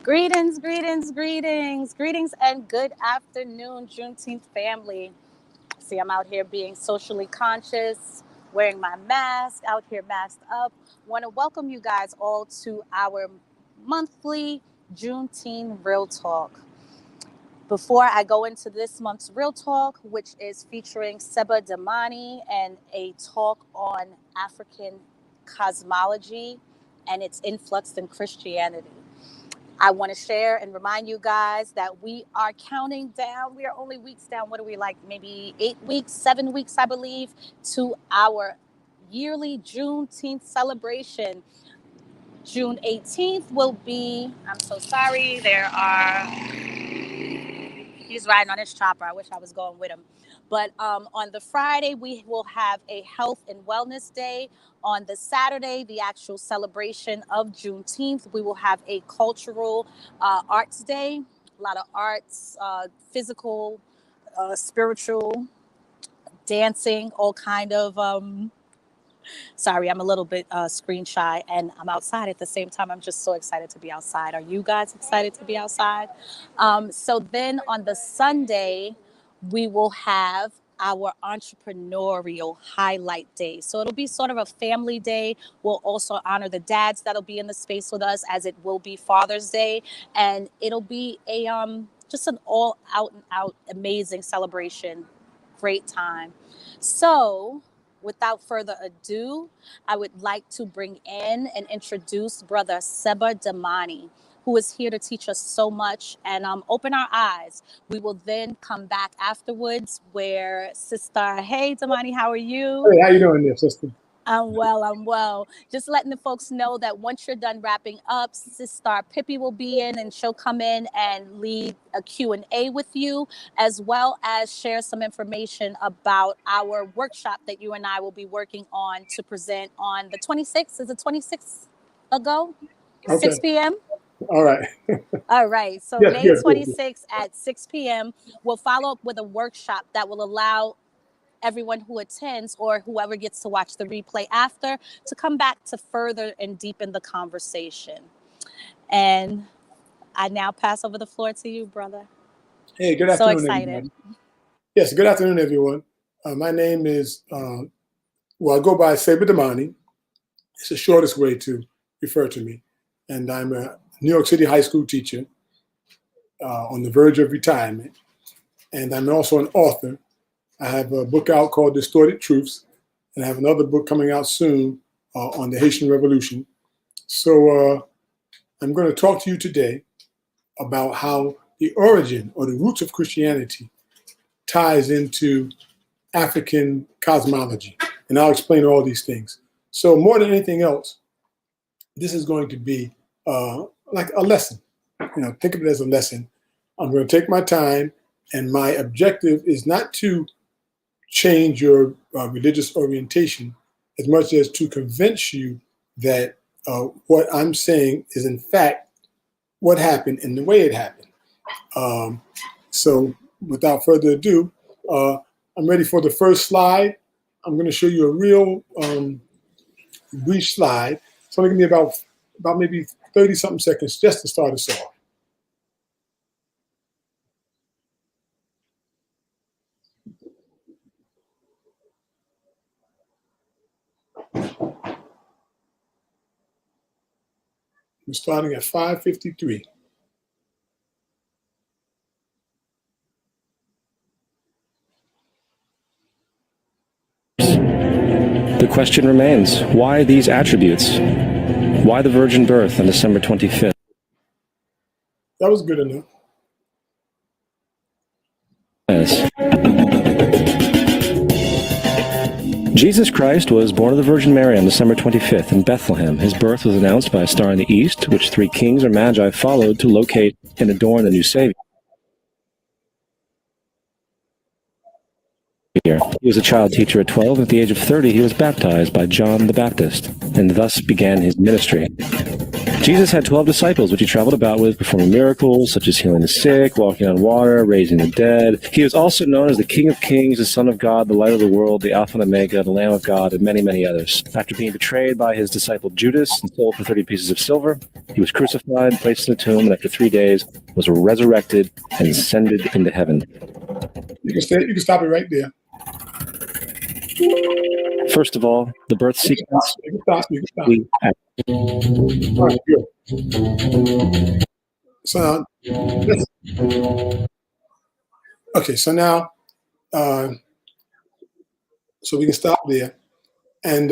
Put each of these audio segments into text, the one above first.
Greetings, greetings, greetings, greetings, and good afternoon, Juneteenth family. See, I'm out here being socially conscious, wearing my mask, out here masked up. Want to welcome you guys all to our monthly Juneteenth Real Talk. Before I go into this month's Real Talk, which is featuring Seba Damani and a talk on African cosmology and its influx in Christianity, I want to share and remind you guys that we are counting down. We are only weeks down. What are we, like maybe 8 weeks, 7 weeks, I believe, to our yearly Juneteenth celebration. June 18th will be, I'm so sorry, he's riding on his chopper. I wish I was going with him. But on the Friday, we will have a health and wellness day. On the Saturday, the actual celebration of Juneteenth, we will have a cultural arts day. A lot of arts, physical, spiritual, dancing, all kind of... Sorry, I'm a little bit screen shy, and I'm outside at the same time. I'm just so excited to be outside. Are you guys excited to be outside? So then on the Sunday, we will have our entrepreneurial highlight day. So it'll be sort of a family day. We'll also honor the dads that'll be in the space with us, as it will be Father's Day. And it'll be a just an all out and out amazing celebration. Great time. So without further ado, I would like to bring in and introduce Brother Seba Damani, who is here to teach us so much and open our eyes. We will then come back afterwards where Sister, hey Damani, how are you? Hey, how you doing there, sister? I'm well. Just letting the folks know that once you're done wrapping up, Sister Pippi will be in and she'll come in and lead a Q&A with you, as well as share some information about our workshop that you and I will be working on to present on the 26th. Is it 26th ago? Okay. 6 p.m.? All right. All right. So Yes, May yes, 26th at 6 p.m., we'll follow up with a workshop that will allow everyone who attends or whoever gets to watch the replay after to come back to further and deepen the conversation. And I now pass over the floor to you, brother. Hey, good afternoon, So excited. everyone. Yes, good afternoon, everyone. My name is, I go by Seba Damani. It's the shortest way to refer to me. And I'm a New York City high school teacher on the verge of retirement. And I'm also an author. I have a book out called Distorted Truths, and I have another book coming out soon on the Haitian Revolution. So I'm going to talk to you today about how the origin or the roots of Christianity ties into African cosmology. And I'll explain all these things. So more than anything else, this is going to be like a lesson. Think of it as a lesson. I'm going to take my time, and my objective is not to change your religious orientation as much as to convince you that what I'm saying is in fact what happened and the way it happened. So without further ado, I'm ready for the first slide. I'm going to show you a real brief slide. It's only going to be about maybe 30-something seconds just to start us off. We're starting at 5:53. The question remains, why these attributes? Why the virgin birth on December 25th? That was good enough. Yes. Jesus Christ was born of the Virgin Mary on December 25th in Bethlehem. His birth was announced by a star in the east, which 3 kings or magi followed to locate and adorn the new Savior. He was a child teacher at 12, and at the age of 30 he was baptized by John the Baptist, and thus began his ministry. Jesus had 12 disciples, which he traveled about with, performing miracles such as healing the sick, walking on water, raising the dead. He was also known as the King of Kings, the Son of God, the Light of the World, the Alpha and Omega, the Lamb of God, and many, many others. After being betrayed by his disciple Judas and sold for 30 pieces of silver, He was crucified, placed in a tomb, and after 3 days was resurrected and ascended into heaven. You can stop it right there. First of all, the birth sequence. You can stop. All right, good. So, okay, so now, so we can stop there. And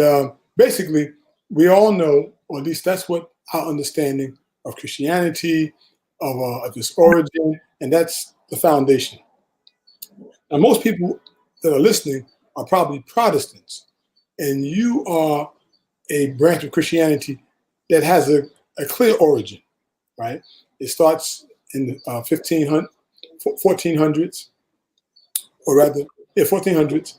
basically, we all know, or at least that's what our understanding of Christianity, of its origin, and that's the foundation. Now, most people that are listening are probably Protestants, and you are a branch of Christianity that has a clear origin, right? It starts in the 1400s, or rather, 1400s,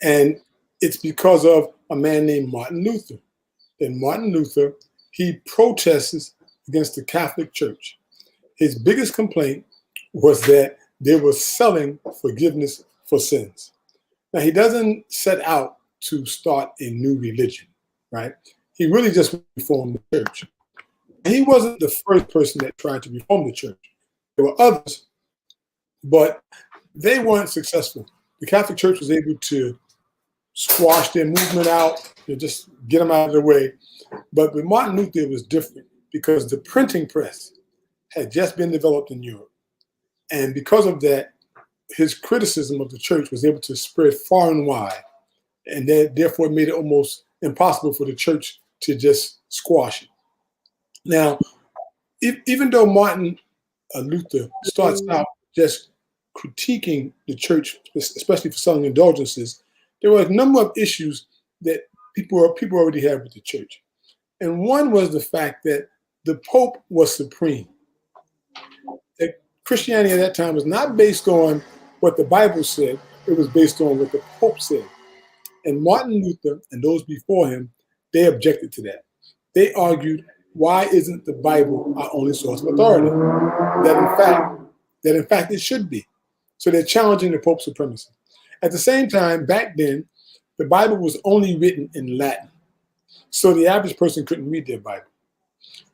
and it's because of a man named Martin Luther. And Martin Luther, he protests against the Catholic Church. His biggest complaint was that they were selling forgiveness for sins. Now, he doesn't set out to start a new religion, right? He really just reformed the church. And he wasn't the first person that tried to reform the church. There were others, but they weren't successful. The Catholic Church was able to squash their movement out, just get them out of the way. But with Martin Luther, it was different because the printing press had just been developed in Europe. And because of that, his criticism of the church was able to spread far and wide. And that therefore made it almost impossible for the church to just squash it. Now, even though Martin Luther starts out just critiquing the church, especially for selling indulgences, there were a number of issues that people already had with the church. And one was the fact that the Pope was supreme. That Christianity at that time was not based on what the Bible said, it was based on what the Pope said. And Martin Luther and those before him, they objected to that. They argued, why isn't the Bible our only source of authority? That in fact it should be. So they're challenging the Pope's supremacy. At the same time, back then, the Bible was only written in Latin. So the average person couldn't read their Bible.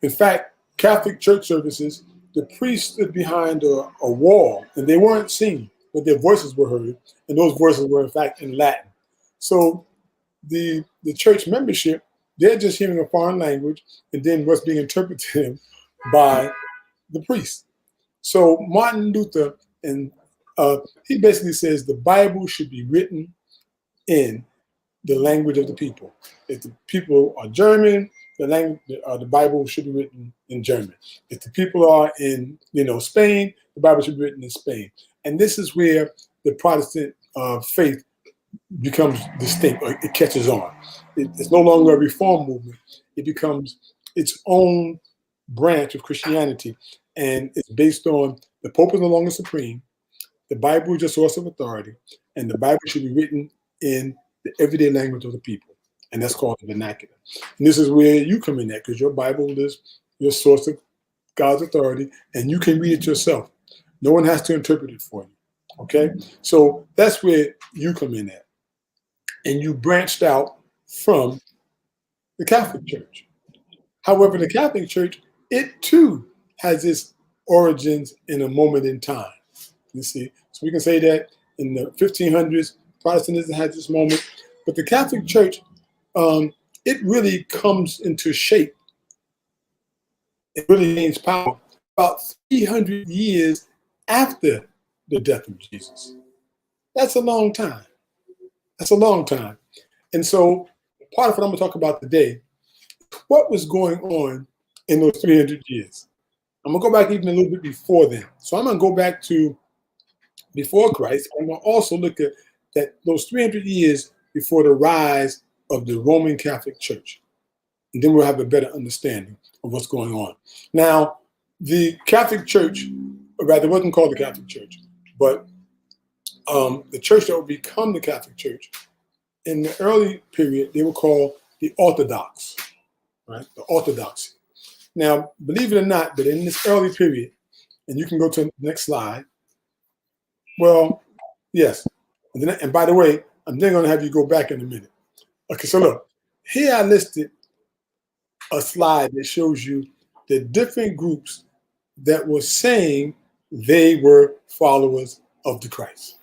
In fact, Catholic church services, the priests stood behind a wall and they weren't seen, but their voices were heard. And those voices were in fact in Latin. So the church membership, they're just hearing a foreign language and then what's being interpreted to them by the priest. So Martin Luther, and he basically says the Bible should be written in the language of the people. If the people are German, the Bible should be written in German. If the people are in Spain, the Bible should be written in Spain. And this is where the Protestant faith becomes distinct, or it catches on. It's no longer a reform movement. It becomes its own branch of Christianity. And it's based on the Pope is no longer supreme, the Bible is a source of authority, and the Bible should be written in the everyday language of the people. And that's called the vernacular. And this is where you come in at, because your Bible is your source of God's authority, and you can read it yourself. No one has to interpret it for you. Okay? So that's where you come in at. And you branched out from the Catholic Church. However, the Catholic Church, it too has its origins in a moment in time. You see? So we can say that in the 1500s, Protestantism had this moment, but the Catholic Church, it really comes into shape. It really gains power about 300 years after the death of Jesus. That's a long time. That's a long time. And so part of what I'm going to talk about today, what was going on in those 300 years. I'm going to go back even a little bit before then. So I'm going to go back to before Christ. I'm going to also look at that those 300 years before the rise of the Roman Catholic Church. And then we'll have a better understanding of what's going on. Now, the Catholic Church, or rather it wasn't called the Catholic Church, but the church that would become the Catholic Church, in the early period, they were called the Orthodox, right? The Orthodoxy. Now, believe it or not, but in this early period, and you can go to the next slide. Well, yes. And by the way, I'm then going to have you go back in a minute. Okay, so look, here I listed a slide that shows you the different groups that were saying they were followers of the Christ.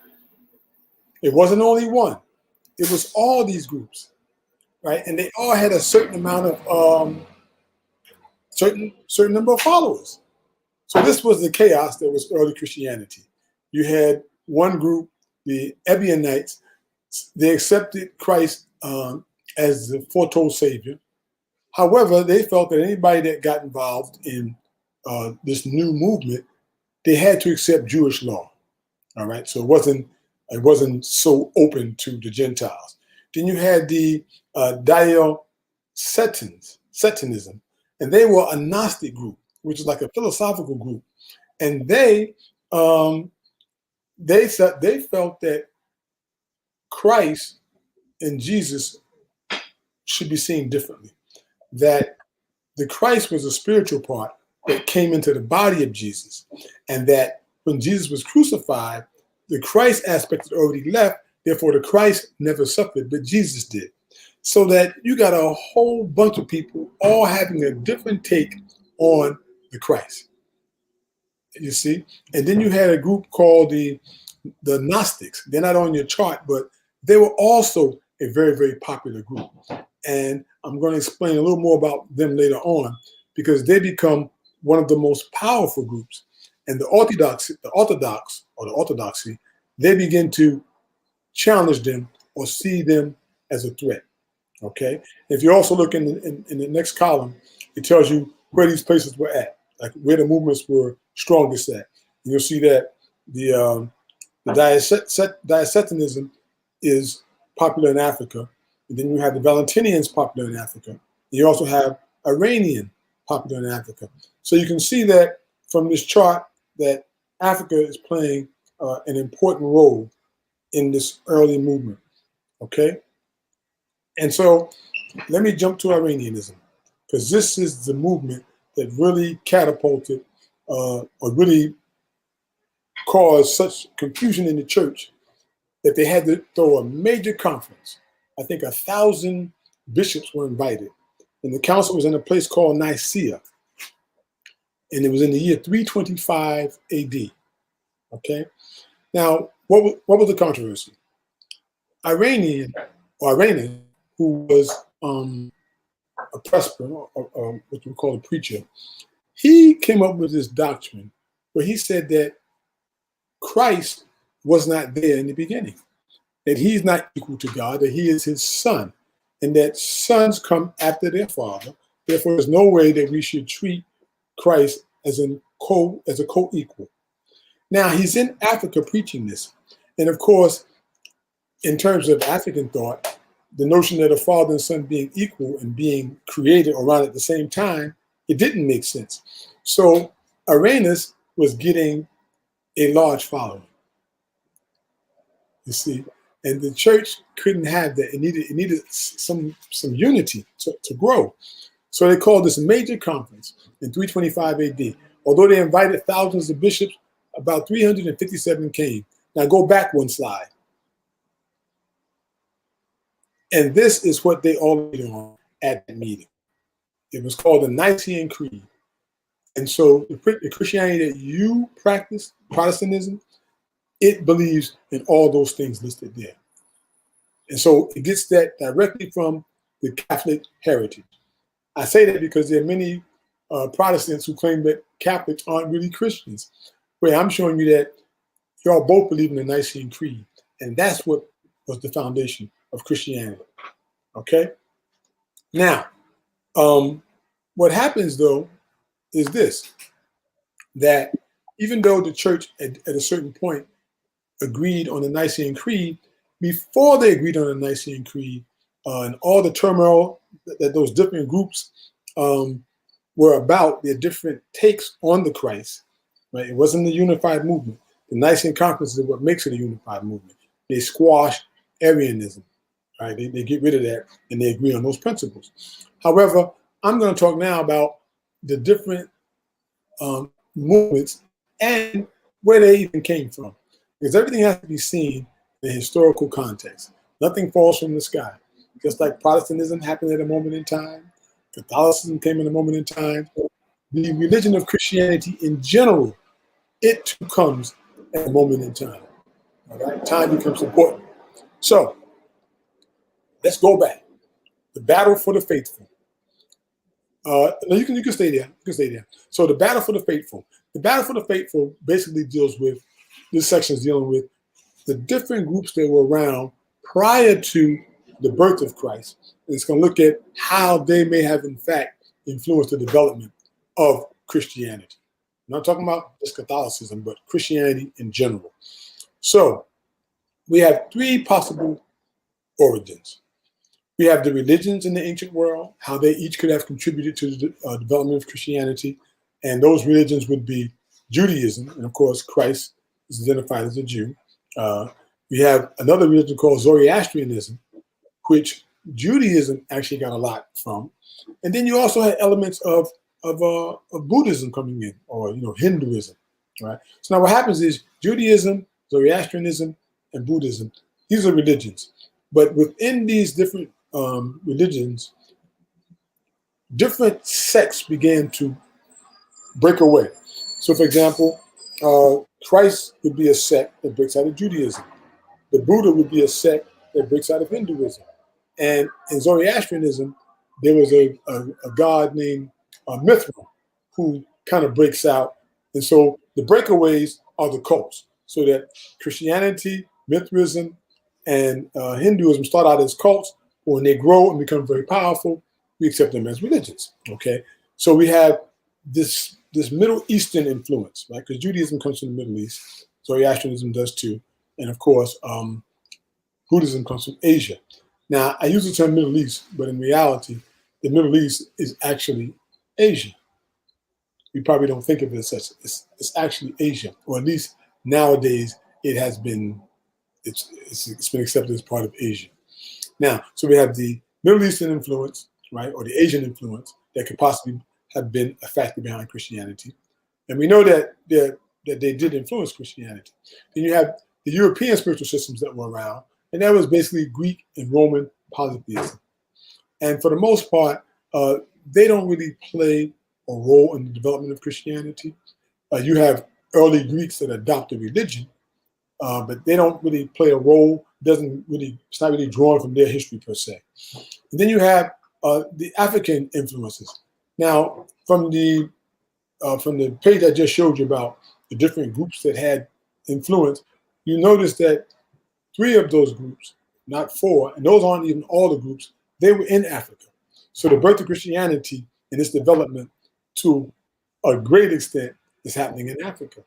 It wasn't only one. It was all these groups, right? And they all had a certain amount of, certain number of followers. So this was the chaos that was early Christianity. You had one group, the Ebionites. They accepted Christ as the foretold Savior. However, they felt that anybody that got involved in this new movement, they had to accept Jewish law. All right, so it wasn't so open to the Gentiles. Then you had the Satanism, and they were a Gnostic group, which is like a philosophical group, and they felt that Christ and Jesus should be seen differently. That the Christ was a spiritual part that came into the body of Jesus, and that when Jesus was crucified, the Christ aspect had already left. Therefore, the Christ never suffered, but Jesus did. So that you got a whole bunch of people all having a different take on the Christ. You see? And then you had a group called the Gnostics. They're not on your chart, but they were also a very, very popular group. And I'm going to explain a little more about them later on, because they become one of the most powerful groups. And the Orthodoxy, they begin to challenge them or see them as a threat. Okay? If you also look in the next column, it tells you where these places were at, like where the movements were strongest at. And you'll see that the Diacetism is popular in Africa. And then you have the Valentinians popular in Africa. And you also have Iranian popular in Africa. So you can see that from this chart that Africa is playing an important role in this early movement. Okay? And so let me jump to Iranianism, because this is the movement that really catapulted or really caused such confusion in the church that they had to throw a major conference. I think 1,000 bishops were invited. And the council was in a place called Nicaea. And it was in the year 325 AD. Okay? Now, what was the controversy? Irenaeus, who was a presbyter, or what we call a preacher, he came up with this doctrine where he said that Christ was not there in the beginning, that he's not equal to God, that he is his son, and that sons come after their father. Therefore, there's no way that we should treat Christ as a co-equal. Now, he's in Africa preaching this. And of course, in terms of African thought, the notion that a father and son being equal and being created around at the same time, it didn't make sense. So Irenaeus was getting a large following, you see, and the church couldn't have that. It needed some unity to grow. So they called this major conference in 325 AD. Although they invited thousands of bishops, about 357 came. Now go back one slide. And this is what they all agreed on at the meeting. It was called the Nicene Creed. And so the Christianity that you practice, Protestantism, it believes in all those things listed there. And so it gets that directly from the Catholic heritage. I say that because there are many Protestants who claim that Catholics aren't really Christians. Where I'm showing you that y'all both believe in the Nicene Creed. And that's what was the foundation of Christianity. Okay? Now, what happens though is this, that even though the church at a certain point agreed on the Nicene Creed, before they agreed on the Nicene Creed and all the turmoil that those different groups were about, their different takes on the Christ, right? It wasn't a unified movement. The Nicene Conference is what makes it a unified movement. They squash Arianism, right? They get rid of that and they agree on those principles. However, I'm going to talk now about the different movements and where they even came from. Because everything has to be seen in historical context. Nothing falls from the sky. Just like Protestantism happened at a moment in time, Catholicism came in a moment in time, the religion of Christianity in general, it too comes at a moment in time. All right, time becomes important. So let's go back. The battle for the faithful. No, you can stay there. You can stay there. So the battle for the faithful. The battle for the faithful basically deals with, this section is dealing with the different groups that were around prior to the birth of Christ. And it's going to look at how they may have, in fact, influenced the development of Christianity. I'm not talking about just Catholicism, but Christianity in general. So we have three possible origins. We have the religions in the ancient world, how they each could have contributed to the development of Christianity. And those religions would be Judaism. And of course, Christ is identified as a Jew. We have another religion called Zoroastrianism, which Judaism actually got a lot from. And then you also had elements of Buddhism coming in, or Hinduism, right? So now what happens is Judaism, Zoroastrianism, and Buddhism, these are religions. But within these different religions, different sects began to break away. So for example, Christ would be a sect that breaks out of Judaism. The Buddha would be a sect that breaks out of Hinduism. And in Zoroastrianism, there was a god named Mithra who kind of breaks out. And so the breakaways are the cults. So that Christianity, Mithraism, and Hinduism start out as cults. But when they grow and become very powerful, we accept them as religions. Okay, so we have this Middle Eastern influence, right? Because Judaism comes from the Middle East, Zoroastrianism does too, and of course, Buddhism comes from Asia. Now, I use the term Middle East, but in reality, the Middle East is actually Asia. We probably don't think of it as such. It's actually Asia, or at least nowadays it has been. It's been accepted as part of Asia. Now, so we have the Middle Eastern influence, right, or the Asian influence that could possibly have been a factor behind Christianity, and we know that they did influence Christianity. Then you have the European spiritual systems that were around, and that was basically Greek and Roman polytheism. And for the most part, they don't really play a role in the development of Christianity. You have early Greeks that adopt a religion, but they don't really play a role. It's not really drawn from their history per se. And then you have the African influences. Now, from the page I just showed you about the different groups that had influence, you notice that 3 of those groups, not 4, and those aren't even all the groups, they were in Africa. So the birth of Christianity and its development to a great extent is happening in Africa,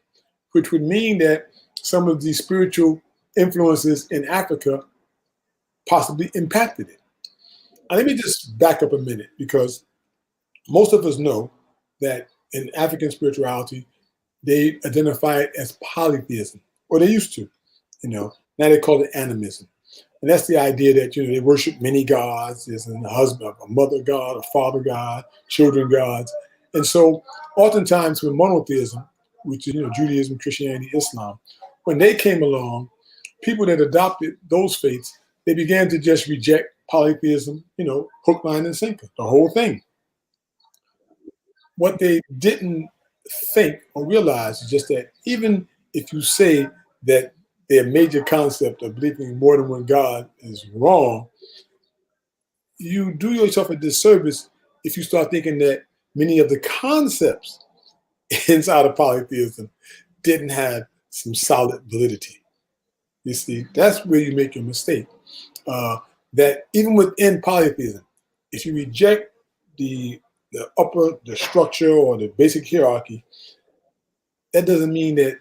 which would mean that some of these spiritual influences in Africa possibly impacted it. Now, let me just back up a minute, because most of us know that in African spirituality, they identify it as polytheism, or they used to, now they call it animism. And that's the idea that, they worship many gods. There's a husband, a mother god, a father god, children gods. And so oftentimes with monotheism, which is, Judaism, Christianity, Islam, when they came along, people that adopted those faiths, they began to just reject polytheism, hook, line, and sinker, the whole thing. What they didn't think or realize is just that even if you say that their major concept of believing in more than one God is wrong, you do yourself a disservice if you start thinking that many of the concepts inside of polytheism didn't have some solid validity. You see, that's where you make your mistake. That even within polytheism, if you reject the structure or the basic hierarchy, that doesn't mean that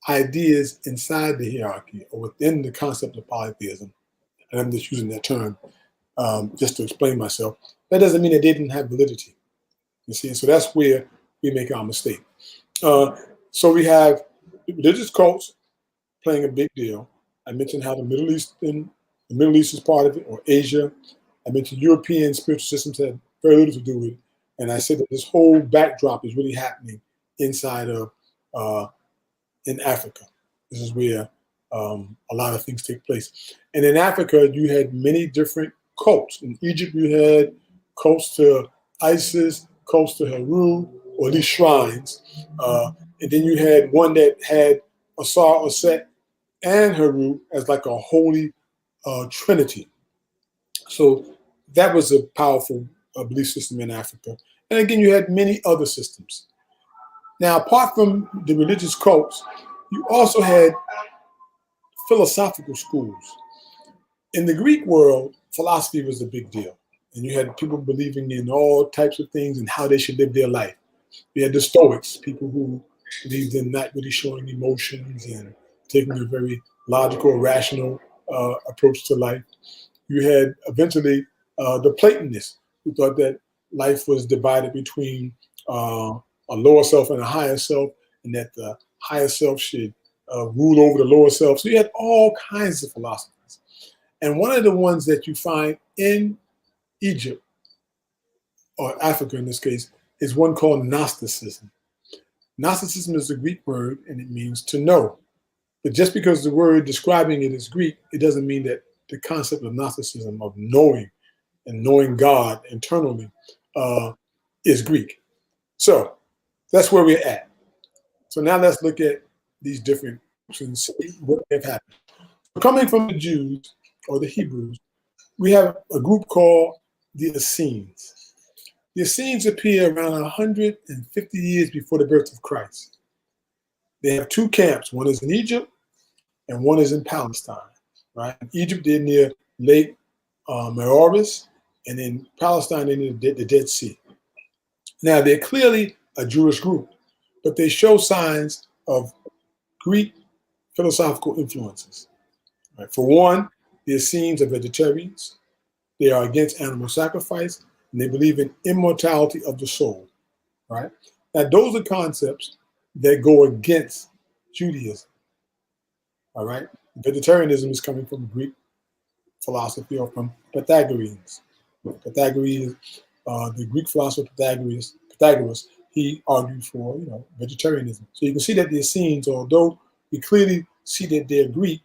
ideas inside the hierarchy or within the concept of polytheism, and I'm just using that term just to explain myself, that doesn't mean that they didn't have validity. You see, so that's where we make our mistake. So we have religious cults playing a big deal. I mentioned how the Middle East is part of it, or Asia. I mentioned European spiritual systems had very little to do with it. And I said that this whole backdrop is really happening inside of in Africa. This is where a lot of things take place. And in Africa, you had many different cults. In Egypt, you had cults to Isis, cults to Heru, or at least shrines. And then you had one that had Asar, Oset, and Heru as like a holy trinity. So that was a powerful belief system in Africa. And again, you had many other systems. Now, apart from the religious cults, you also had philosophical schools. In the Greek world, philosophy was a big deal. And you had people believing in all types of things and how they should live their life. You had the Stoics, people who believed in not really showing emotions and taking a very logical, rational approach to life. You had eventually the Platonists, who thought that life was divided between a lower self and a higher self, and that the higher self should rule over the lower self. So you had all kinds of philosophies. And one of the ones that you find in Egypt, or Africa in this case, is one called Gnosticism. Gnosticism is a Greek word, and it means to know. But just because the word describing it is Greek, it doesn't mean that the concept of Gnosticism, of knowing and knowing God internally, is Greek. So that's where we're at. So now let's look at these different groups and see what have happened. Coming from the Jews, or the Hebrews, we have a group called the Essenes. The Essenes appear around 150 years before the birth of Christ. They have two camps. One is in Egypt and one is in Palestine. Right? In Egypt, they're near Lake Meroris, and in Palestine, they're near the Dead Sea. Now, they're clearly a Jewish group, but they show signs of Greek philosophical influences. Right? For one, the Essenes are vegetarians. They are against animal sacrifice, and they believe in immortality of the soul. Right? Now, those are concepts that go against Judaism. All right? Vegetarianism is coming from Greek philosophy, or from Pythagoreans. Pythagoreans, the Greek philosopher Pythagoras, he argued for vegetarianism. So you can see that the Essenes, although we clearly see that they're Greek,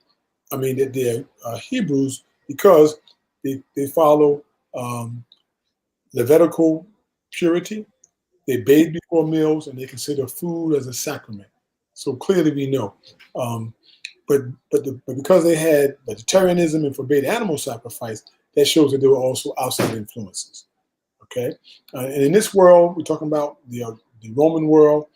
that they're Hebrews, because they follow Levitical purity. They bathe before meals, and they consider food as a sacrament. So clearly we know. But because they had vegetarianism and forbade animal sacrifice, that shows that there were also outside influences. Okay, and in this world, we're talking about the Roman world.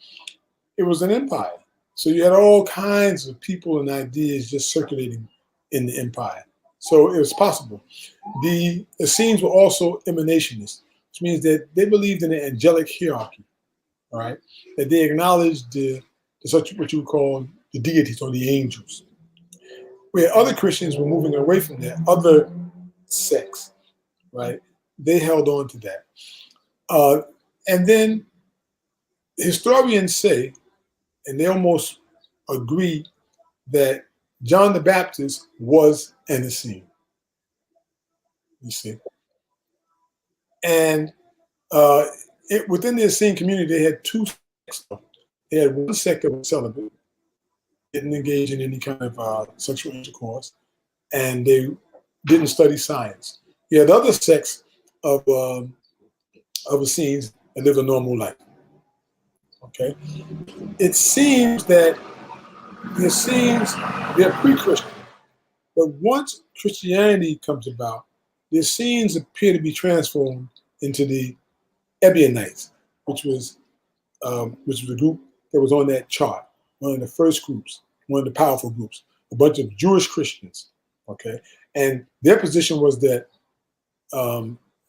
It was an empire, so you had all kinds of people and ideas just circulating in the empire. So it was possible. The Essenes were also emanationists, which means that they believed in an angelic hierarchy. All right, that they acknowledged such what you would call the deities or the angels. Where other Christians were moving away from that, other sects, right? They held on to that. And then historians say, and they almost agree, that John the Baptist was an Essene. You see. And within the Essene community, they had two sects. They had one sect that was celibate, didn't engage in any kind of sexual intercourse, and they didn't study science. You had other sects of Essenes that lived a normal life. Okay, it seems that the Essenes, they're pre-Christian, but once Christianity comes about, the Essenes appear to be transformed into the Ebionites, which was a group that was on that chart, one of the first groups, one of the powerful groups, a bunch of Jewish Christians. Okay, and their position was that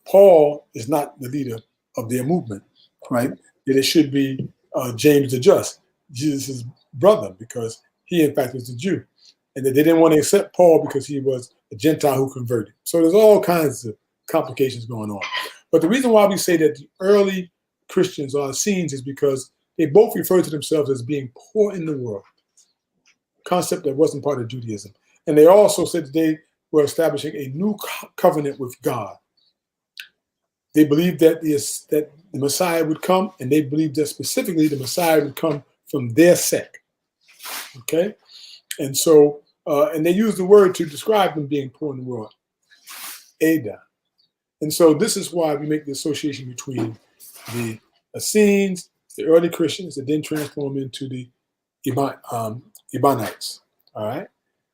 Paul is not the leader of their movement, right? That it should be James the Just, Jesus' brother, because he in fact was a Jew, and that they didn't want to accept Paul because he was a Gentile who converted. So there's all kinds of complications going on. But the reason why we say that the early Christians are Essenes is because they both refer to themselves as being poor in the world, concept that wasn't part of Judaism. And they also said that they were establishing a new covenant with God. They believed that the Messiah would come, and they believed that specifically the Messiah would come from their sect. Okay? And so, and they used the word to describe them being poor in the world, Ada. And so this is why we make the association between the Essenes the early Christians that then transformed into the Ebonites. All right.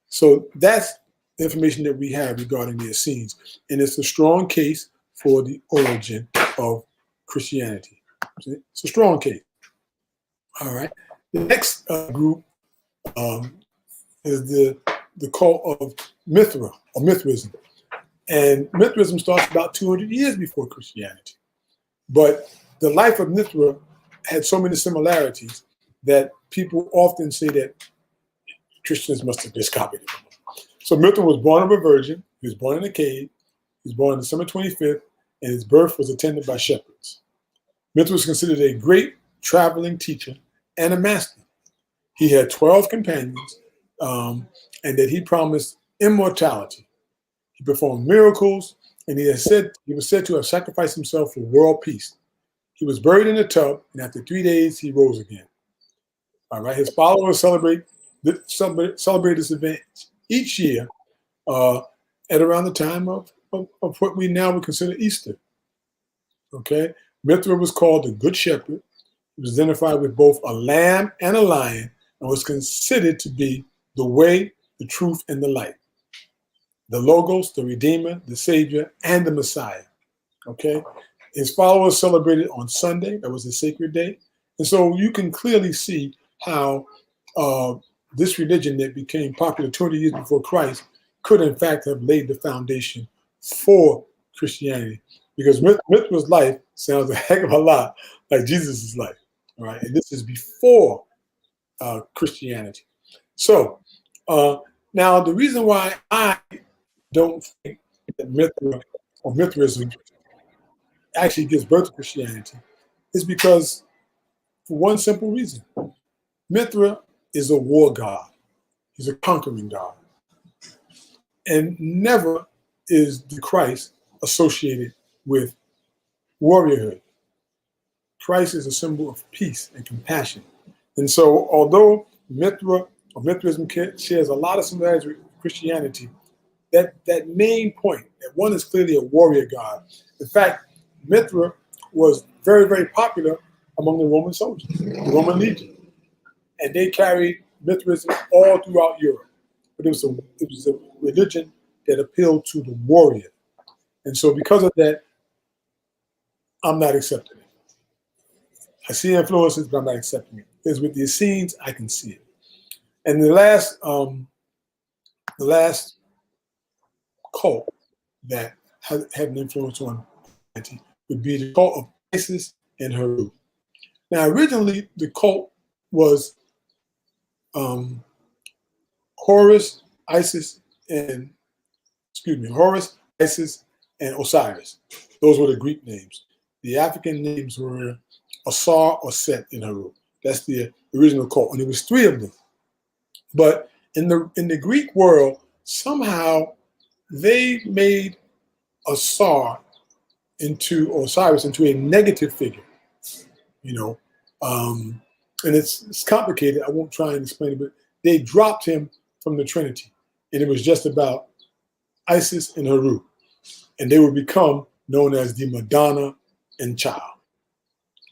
So that's the information that we have regarding the Essenes. And it's a strong case for the origin of Christianity. See? It's a strong case. All right. The next group is the cult of Mithra or Mithraism. And Mithraism starts about 200 years before Christianity. But the life of Mithra had so many similarities that people often say that Christians must have just copied it. So Mithra was born of a virgin. He was born in a cave. He was born on December 25th, and his birth was attended by shepherds. Mithra was considered a great traveling teacher and a master. He had 12 companions, and that he promised immortality. He performed miracles, and he was said to have sacrificed himself for world peace. He was buried in a tub, and after 3 days, he rose again. All right. His followers celebrate this event each year at around the time of what we now would consider Easter. Okay. Mithra was called the Good Shepherd. He was identified with both a lamb and a lion, and was considered to be the way, the truth, and the light. The Logos, the Redeemer, the Savior, and the Messiah. Okay. His followers celebrated on Sunday. That was a sacred day. And so you can clearly see how this religion that became popular 200 years before Christ could in fact have laid the foundation for Christianity. Because Mithra's life sounds a heck of a lot like Jesus' life. All right. And this is before Christianity. So now the reason why I don't think that Mithra or Mithraism actually gives birth to Christianity is because, for one simple reason, Mithra is a war god. He's a conquering god. And never is the Christ associated with warriorhood. Christ is a symbol of peace and compassion. And so although Mithra or Mithraism shares a lot of similarities with Christianity, that main point, that one is clearly a warrior god. In fact, Mithra was very, very popular among the Roman soldiers, the Roman legion. And they carried Mithraism all throughout Europe. But it was a religion that appealed to the warrior. And so because of that, I'm not accepting it. I see influences, but I'm not accepting it. Because with the Essenes, I can see it. And the last cult that had an influence on Christianity would be the cult of Isis and Heru. Now, originally, the cult was Horus, Isis, and Osiris. Those were the Greek names. The African names were Asar or Set and Heru. That's the original cult, and there was 3 of them. But in the Greek world, somehow they made Osiris into a negative figure, and it's complicated. I won't try and explain it, but they dropped him from the Trinity, and it was just about Isis and Heru, and they would become known as the Madonna and Child.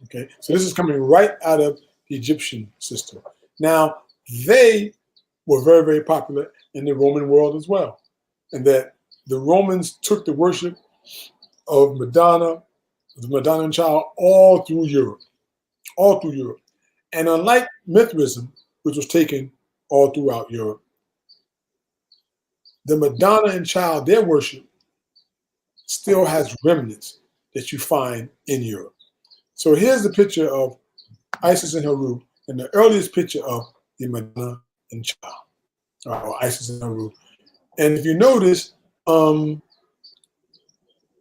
Okay, so this is coming right out of the Egyptian system. Now, they were very, very popular in the Roman world as well, and that the Romans took the worship of Madonna, the Madonna and Child, all through Europe. And unlike Mithraism, which was taken all throughout Europe, the Madonna and Child, their worship, still has remnants that you find in Europe. So here's the picture of Isis and Heru, and the earliest picture of the Madonna and Child, or Isis and Heru. And if you notice,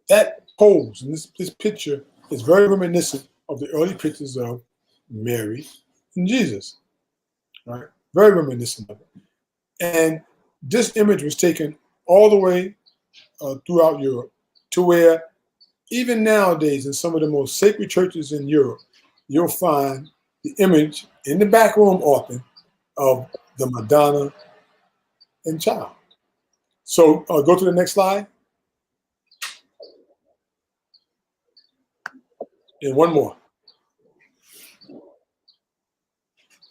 that pose and this picture is very reminiscent of the early pictures of Mary and Jesus, right? Very reminiscent of it. And this image was taken all the way throughout Europe, to where even nowadays in some of the most sacred churches in Europe, you'll find the image in the back room often of the Madonna and Child. So go to the next slide. And one more.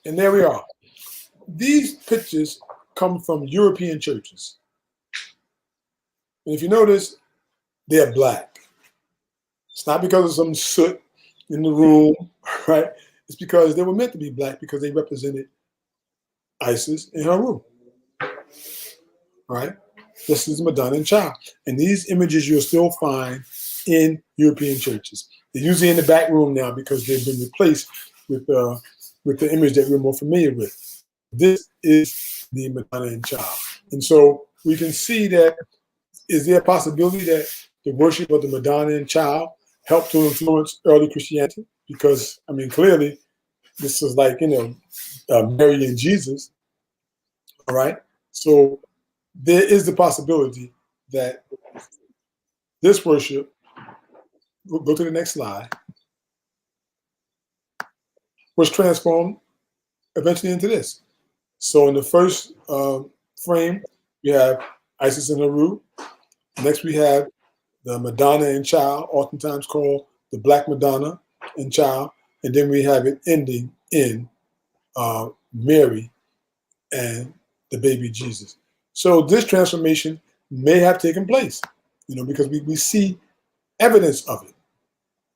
And there we are. These pictures come from European churches. And if you notice, they're black. It's not because of some soot in the room, right? It's because they were meant to be black because they represented Isis and her room, right? This is Madonna and Child. And these images you'll still find in European churches. They're usually in the back room now because they've been replaced with the image that we're more familiar with. This is the Madonna and Child. And so we can see that, is there a possibility that the worship of the Madonna and Child helped to influence early Christianity? Because, I mean, clearly, this is like, Mary and Jesus, all right? So there is the possibility that this worship, we'll go to the next slide, was transformed eventually into this. So in the first frame, we have Isis and Heru. Next, we have the Madonna and Child, oftentimes called the Black Madonna and Child. And then we have it ending in Mary and the baby Jesus. So this transformation may have taken place, because we see evidence of it,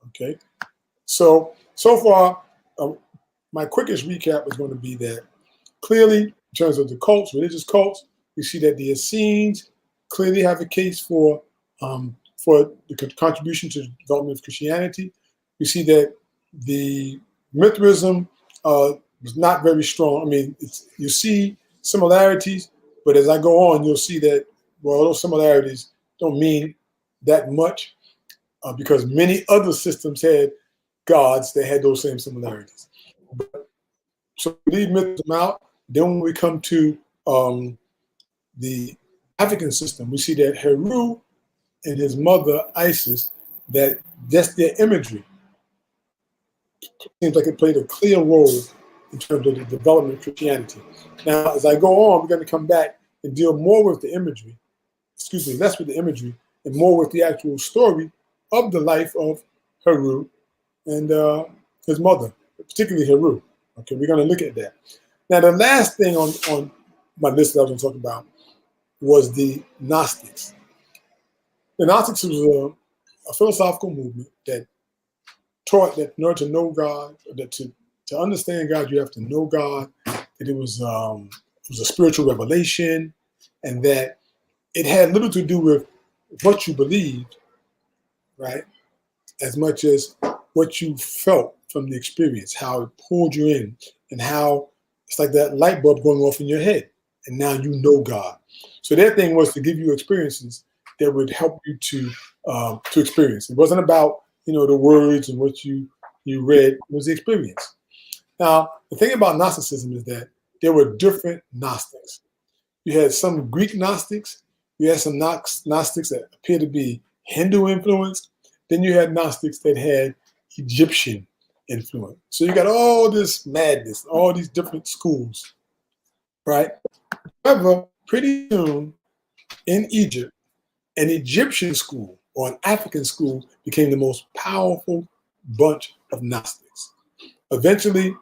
okay? So far, my quickest recap is going to be that clearly, in terms of the cults, religious cults, we see that the Essenes clearly have a case for the contribution to the development of Christianity. We see that the Mithraism was not very strong. I mean, you see similarities, but as I go on, you'll see that, well, those similarities don't mean that much because many other systems had gods that had those same similarities. So we leave Mithraism out. Then when we come to the African system, we see that Heru and his mother, Isis, that just their imagery seems like it played a clear role in terms of the development of Christianity. Now, as I go on, we're going to come back and deal more with the imagery, less with the imagery and more with the actual story of the life of Heru and his mother, particularly Heru. Okay, we're going to look at that. Now, the last thing on my list that I was going to talk about was the Gnostics. The Gnostics was a philosophical movement that taught that in order to know God, that to understand God, you have to know God, that it was a spiritual revelation, and that it had little to do with what you believed, right, as much as what you felt from the experience, how it pulled you in, and how it's like that light bulb going off in your head, and now you know God. So their thing was to give you experiences that would help you to experience. It wasn't about the words and what you read. It was the experience. Now the thing about Gnosticism is that there were different Gnostics. You had some Greek Gnostics. You had some Gnostics that appear to be Hindu influenced. Then you had Gnostics that had Egyptian influence. So you got all this madness, all these different schools, right? However, pretty soon in Egypt, an Egyptian school or an African school became the most powerful bunch of Gnostics. Eventually,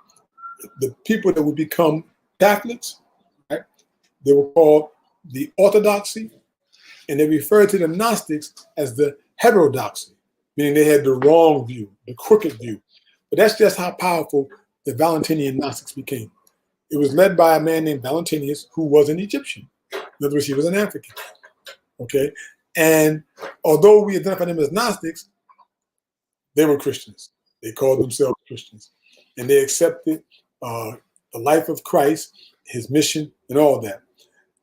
the people that would become Catholics, right, they were called the Orthodoxy, and they referred to the Gnostics as the heterodoxy, meaning they had the wrong view, the crooked view. But that's just how powerful the Valentinian Gnostics became. It was led by a man named Valentinius, who was an Egyptian. In other words, he was an African. Okay? And although we identify them as Gnostics, they were Christians. They called themselves Christians. And they accepted the life of Christ, his mission, and all that.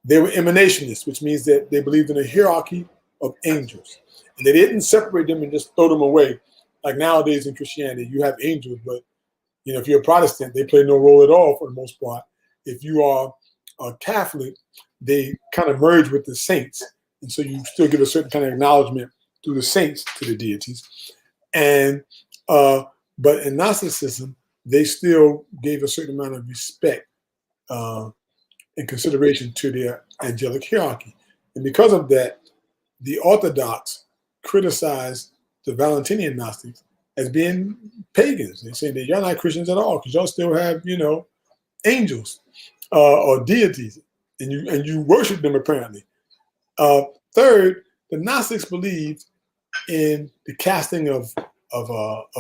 They were emanationists, which means that they believed in a hierarchy of angels. And they didn't separate them and just throw them away. Like nowadays in Christianity, you have angels, but if you're a Protestant, they play no role at all for the most part. If you are a Catholic, they kind of merge with the saints. And so you still give a certain kind of acknowledgement through the saints to the deities. And but in Gnosticism, they still gave a certain amount of respect and consideration to their angelic hierarchy. And because of that, the Orthodox criticized the Valentinian Gnostics as being pagans. They say that you're not Christians at all because y'all still have, angels or deities, and you worship them apparently. Third, the Gnostics believed in the casting of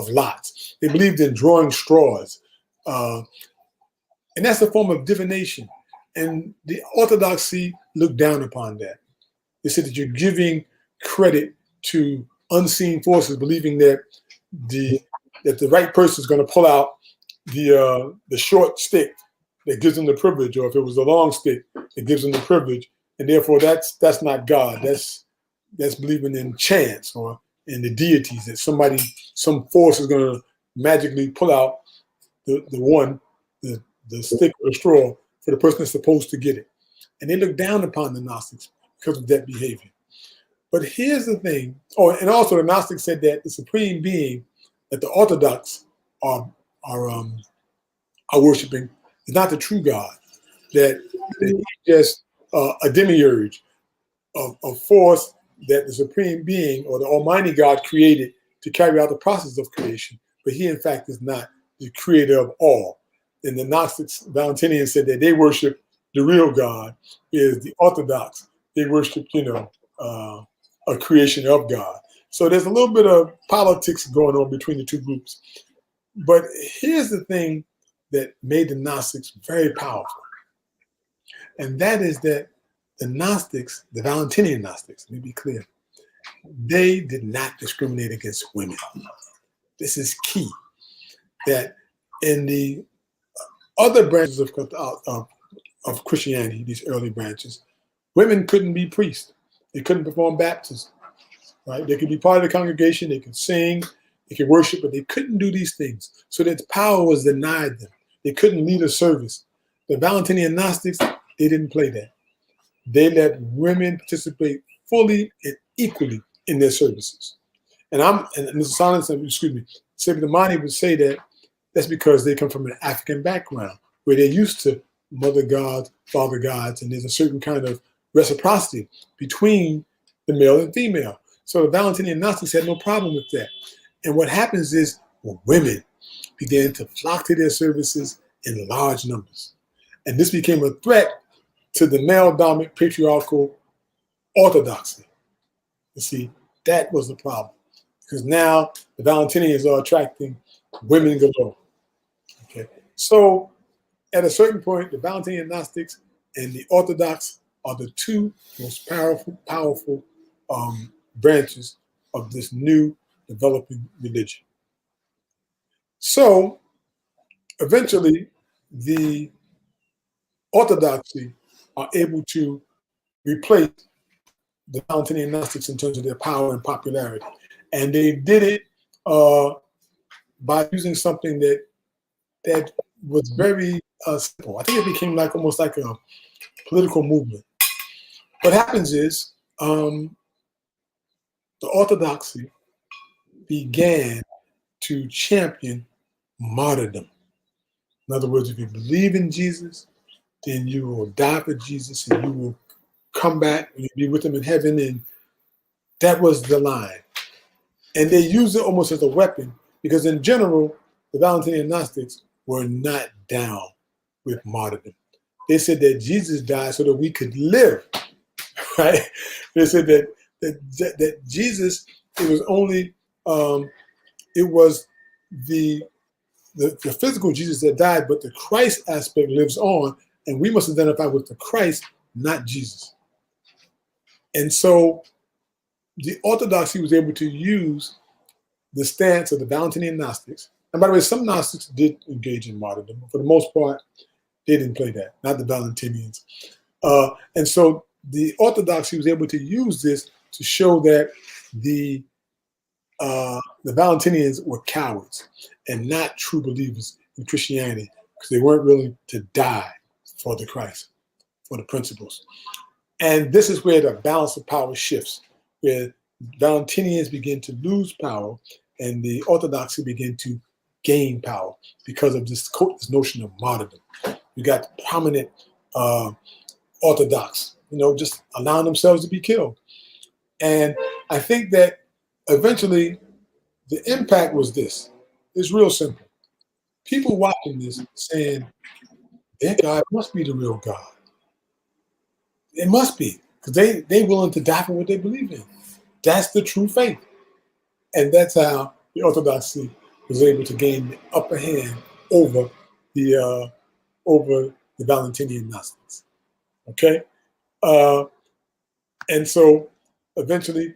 lots. They believed in drawing straws, and that's a form of divination. And the Orthodoxy looked down upon that. They said that you're giving credit to unseen forces, believing that the right person is going to pull out the short stick that gives them the privilege, or if it was the long stick that gives them the privilege, and therefore that's not God. That's believing in chance or in the deities, that some force is going to magically pull out the stick or the straw for the person that's supposed to get it. And they look down upon the Gnostics because of that behavior. But here's the thing. Oh, and also the Gnostics said that the supreme being that the Orthodox are worshiping is not the true God. That he's just a demiurge of force that the supreme being or the Almighty God created to carry out the process of creation. But he, in fact, is not the creator of all. And the Gnostics, Valentinians, said that they worship the real God, is the Orthodox. They worship, a creation of God. So there's a little bit of politics going on between the two groups. But here's the thing that made the Gnostics very powerful. And that is that the Gnostics, the Valentinian Gnostics, let me be clear, they did not discriminate against women. This is key. That in the other branches of Christianity, these early branches, women couldn't be priests. They couldn't perform baptism, right? They could be part of the congregation, they could sing, they could worship, but they couldn't do these things. So that power was denied them. They couldn't lead a service. The Valentinian Gnostics, they didn't play that. They let women participate fully and equally in their services. And Mr. Saunderson, Seba Damani would say that that's because they come from an African background where they're used to mother gods, father gods, and there's a certain kind of reciprocity between the male and female. So the Valentinian Gnostics had no problem with that. And what happens is women began to flock to their services in large numbers. And this became a threat to the male-dominant patriarchal orthodoxy. You see, that was the problem. Because now the Valentinians are attracting women galore. Okay. So at a certain point, the Valentinian Gnostics and the Orthodox are the two most powerful branches of this new developing religion. So eventually, the Orthodoxy are able to replace the Valentinian Gnostics in terms of their power and popularity. And they did it by using something that was very simple. I think it became almost like a political movement. What happens is the Orthodoxy began to champion martyrdom. In other words, if you believe in Jesus, then you will die for Jesus and you will come back and you'll be with him in heaven. And that was the line. And they used it almost as a weapon because in general, the Valentinian Gnostics were not down with martyrdom. They said that Jesus died so that we could live, right? They said that Jesus, it was only, it was the physical Jesus that died, but the Christ aspect lives on, and we must identify with the Christ, not Jesus. And so the Orthodoxy was able to use the stance of the Valentinian Gnostics. And by the way, some Gnostics did engage in martyrdom, but for the most part, they didn't play that, not the Valentinians. And so the Orthodoxy was able to use this to show that the Valentinians were cowards and not true believers in Christianity because they weren't willing to die for the Christ, for the principles. And this is where the balance of power shifts, where Valentinians begin to lose power and the Orthodoxy begin to gain power because of this notion of martyrdom. You got prominent Orthodox, just allowing themselves to be killed. And I think that eventually the impact was this. It's real simple. People watching this saying, their God must be the real God. It must be, because they willing to die for what they believe in. That's the true faith. And that's how the Orthodoxy was able to gain the upper hand over the Valentinian Gnostics. Okay? And so eventually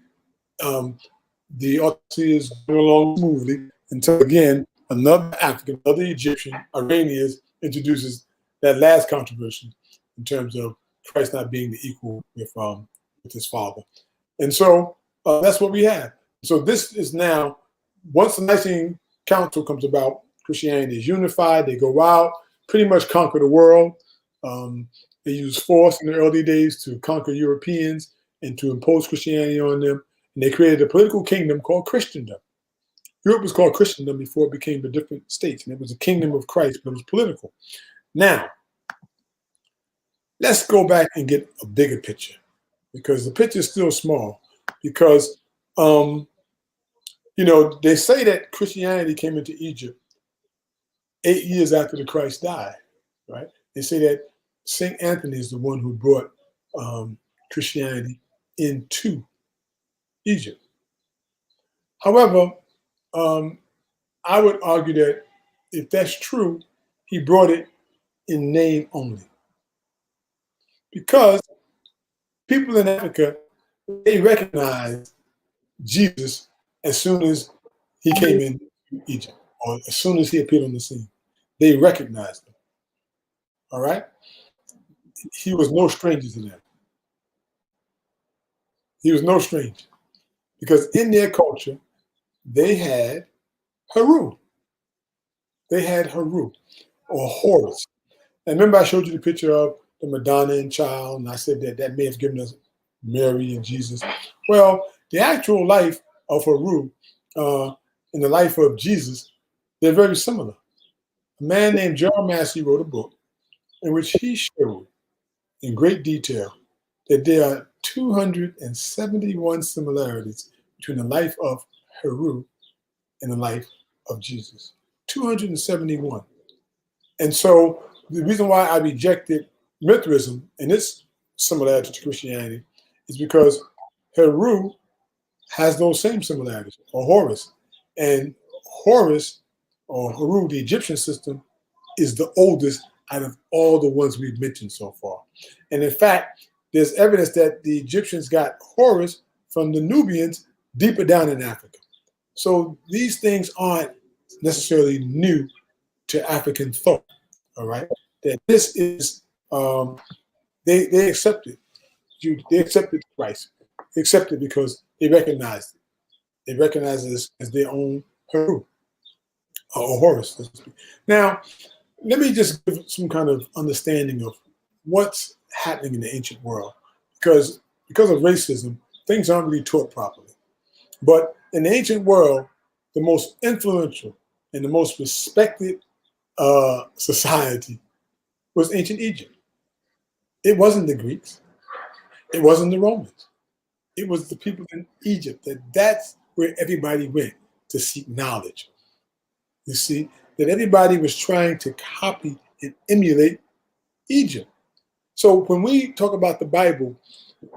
the Orthodoxy is going along smoothly until, again, another African, another Egyptian, Irenaeus, introduces that last controversy in terms of Christ not being the equal with his father. And so that's what we have. So this is now, once the Nicene Council comes about, Christianity is unified. They go out, pretty much conquer the world. They use force in the early days to conquer Europeans and to impose Christianity on them. And they created a political kingdom called Christendom. Europe was called Christendom before it became the different states. And it was a kingdom of Christ, but it was political. Now, let's go back and get a bigger picture, because the picture is still small. Because, they say that Christianity came into Egypt 8 years after the Christ died, right? They say that St. Anthony is the one who brought Christianity into Egypt. However, I would argue that if that's true, he brought it in name only. Because people in Africa, they recognized Jesus as soon as he came into Egypt, or as soon as he appeared on the scene. They recognized him. All right? He was no stranger to them. He was no stranger. Because in their culture, they had Heru. They had Heru, or Horus. And remember I showed you the picture of the Madonna and child, and I said that may have given us Mary and Jesus. Well, the actual life of Heru and the life of Jesus, they're very similar. A man named Gerald Massey wrote a book in which he showed in great detail that there are 271 similarities between the life of Heru and the life of Jesus. 271. And so the reason why I rejected Mithraism and its similarity to Christianity is because Heru has those same similarities, or Horus. And Horus, or Heru, the Egyptian system, is the oldest out of all the ones we've mentioned so far. And in fact, there's evidence that the Egyptians got Horus from the Nubians deeper down in Africa. So these things aren't necessarily new to African thought, all right? That this is, they accepted. They accepted Christ. They accepted because they recognized it. They recognized it as their own Heru, or Horus. Now, let me just give some kind of understanding of what's happening in the ancient world. Because of racism, things aren't really taught properly. But in the ancient world, the most influential and the most respected society was ancient Egypt. It wasn't the Greeks. It wasn't the Romans. It was the people in Egypt. That's where everybody went to seek knowledge. You see, that everybody was trying to copy and emulate Egypt. So when we talk about the Bible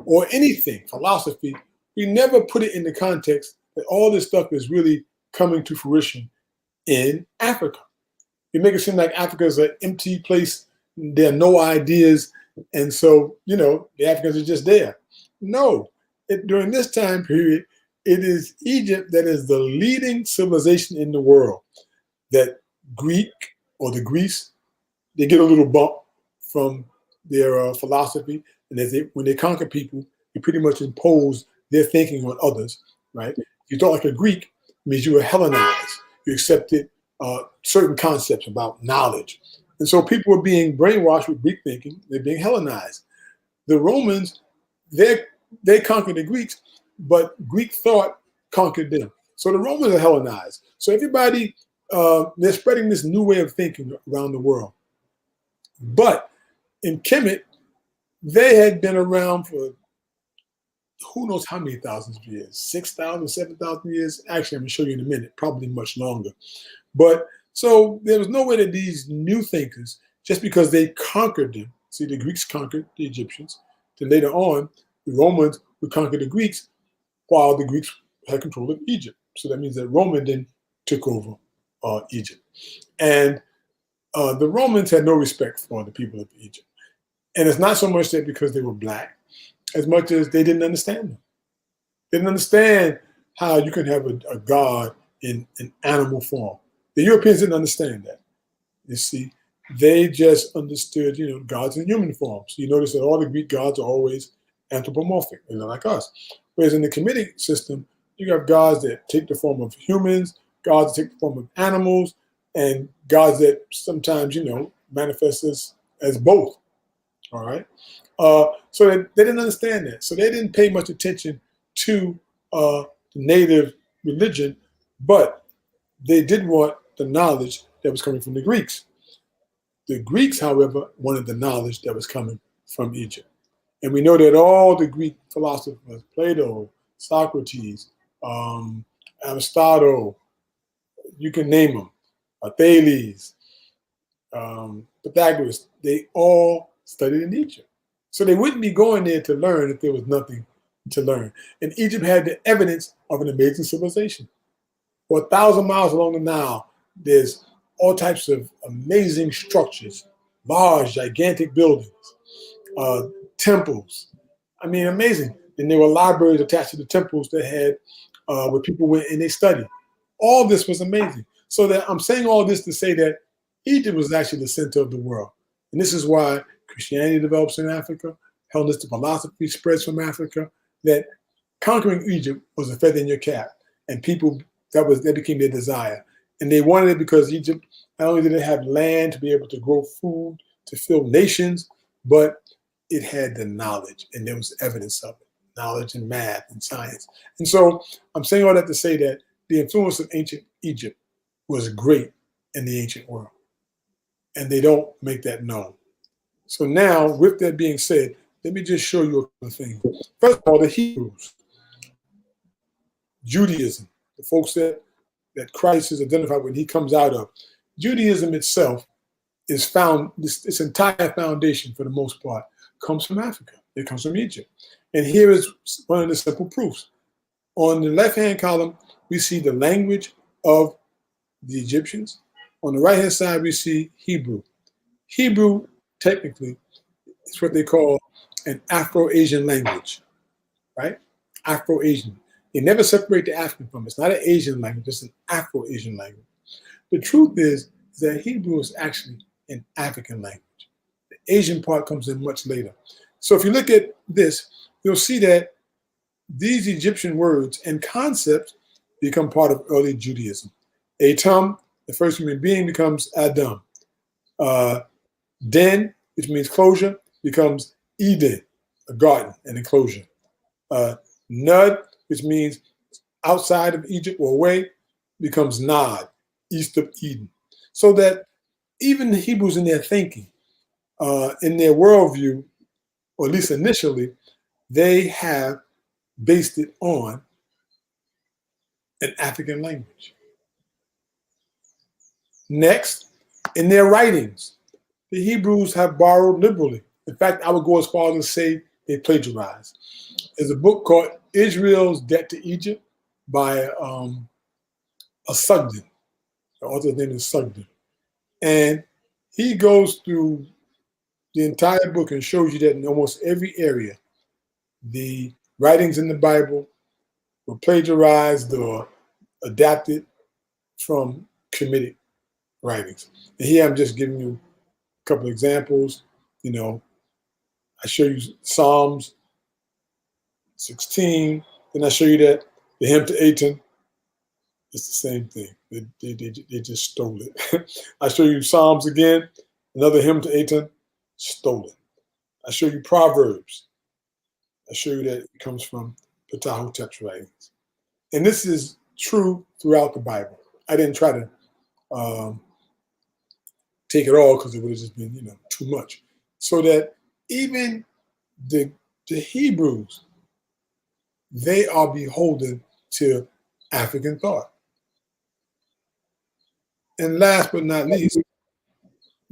or anything, philosophy, we never put it in the context that all this stuff is really coming to fruition in Africa. You make it seem like Africa is an empty place. There are no ideas. And so, the Africans are just there. No, during this time period, it is Egypt that is the leading civilization in the world. That Greek or the Greece, they get a little bump from their philosophy. And when they conquer people, they pretty much impose their thinking on others, right? If you thought like a Greek, it means you were Hellenized. You accepted certain concepts about knowledge. And so people were being brainwashed with Greek thinking. They're being Hellenized. The Romans, they conquered the Greeks, but Greek thought conquered them. So the Romans are Hellenized. So everybody, they're spreading this new way of thinking around the world. But in Kemet, they had been around for who knows how many thousands of years, 6,000, 7,000 years. Actually, I'm going to show you in a minute, probably much longer. But so there was no way that these new thinkers just because they conquered them. See, the Greeks conquered the Egyptians. Then later on, the Romans would conquer the Greeks while the Greeks had control of Egypt. So that means that Roman then took over Egypt. And the Romans had no respect for the people of Egypt. And it's not so much that because they were black, as much as they didn't understand them. They didn't understand how you can have a god in an animal form. The Europeans didn't understand that. You see, they just understood, gods in human form. So you notice that all the Greek gods are always anthropomorphic, like us. Whereas in the Kemetic system, you have gods that take the form of humans, gods that take the form of animals, and gods that sometimes, manifest as both. All right. So they didn't understand that. So they didn't pay much attention to the native religion, but they did want the knowledge that was coming from the Greeks. The Greeks, however, wanted the knowledge that was coming from Egypt. And we know that all the Greek philosophers, Plato, Socrates, Aristotle, you can name them, Thales, Pythagoras, they all studied in Egypt. So they wouldn't be going there to learn if there was nothing to learn. And Egypt had the evidence of an amazing civilization. For 1,000 miles along the Nile, there's all types of amazing structures, large, gigantic buildings, temples. I mean, amazing. And there were libraries attached to the temples that had where people went and they studied. All this was amazing. So that I'm saying all this to say that Egypt was actually the center of the world. And this is why Christianity develops in Africa, Hellenistic philosophy spreads from Africa, that conquering Egypt was a feather in your cap. And people, that became their desire. And they wanted it because Egypt, not only did it have land to be able to grow food, to fill nations, but it had the knowledge, and there was evidence of it, knowledge and math and science. And so I'm saying all that to say that the influence of ancient Egypt was great in the ancient world. And they don't make that known. So now, with that being said, let me just show you a couple of things. First of all, the Hebrews, Judaism, the folks that Christ is identified when he comes out of. Judaism itself is found, its entire foundation for the most part comes from Africa. It comes from Egypt. And here is one of the simple proofs. On the left-hand column, we see the language of the Egyptians. On the right-hand side, we see Hebrew. Hebrew, technically, is what they call an Afro-Asian language, right? Afro-Asian. They never separate the African from it. It's not an Asian language, it's an Afro-Asian language. The truth is that Hebrew is actually an African language. The Asian part comes in much later. So if you look at this, you'll see that these Egyptian words and concepts become part of early Judaism. Atum, the first human being, becomes Adam. Den, which means closure, becomes Eden, a garden, an enclosure. Nud, which means outside of Egypt or away, becomes Nod, east of Eden. So that even the Hebrews in their thinking, in their worldview, or at least initially, they have based it on an African language. Next, in their writings, the Hebrews have borrowed liberally. In fact, I would go as far as to say they plagiarized. There's a book called Israel's Debt to Egypt by a Sugden. The author's name is Sugden. And he goes through the entire book and shows you that in almost every area, the writings in the Bible were plagiarized or adapted from Kemetic writings. And here I'm just giving you a couple of examples. I show you Psalms 16, then I show you that the hymn to Aton, it's the same thing. They just stole it. I show you Psalms again, another hymn to Aton, stolen. I show you Proverbs. I show you that it comes from Ptahhotep's writings. And this is true throughout the Bible. I didn't try to take it all because it would have just been, too much. So that even the Hebrews, they are beholden to African thought. And last but not least,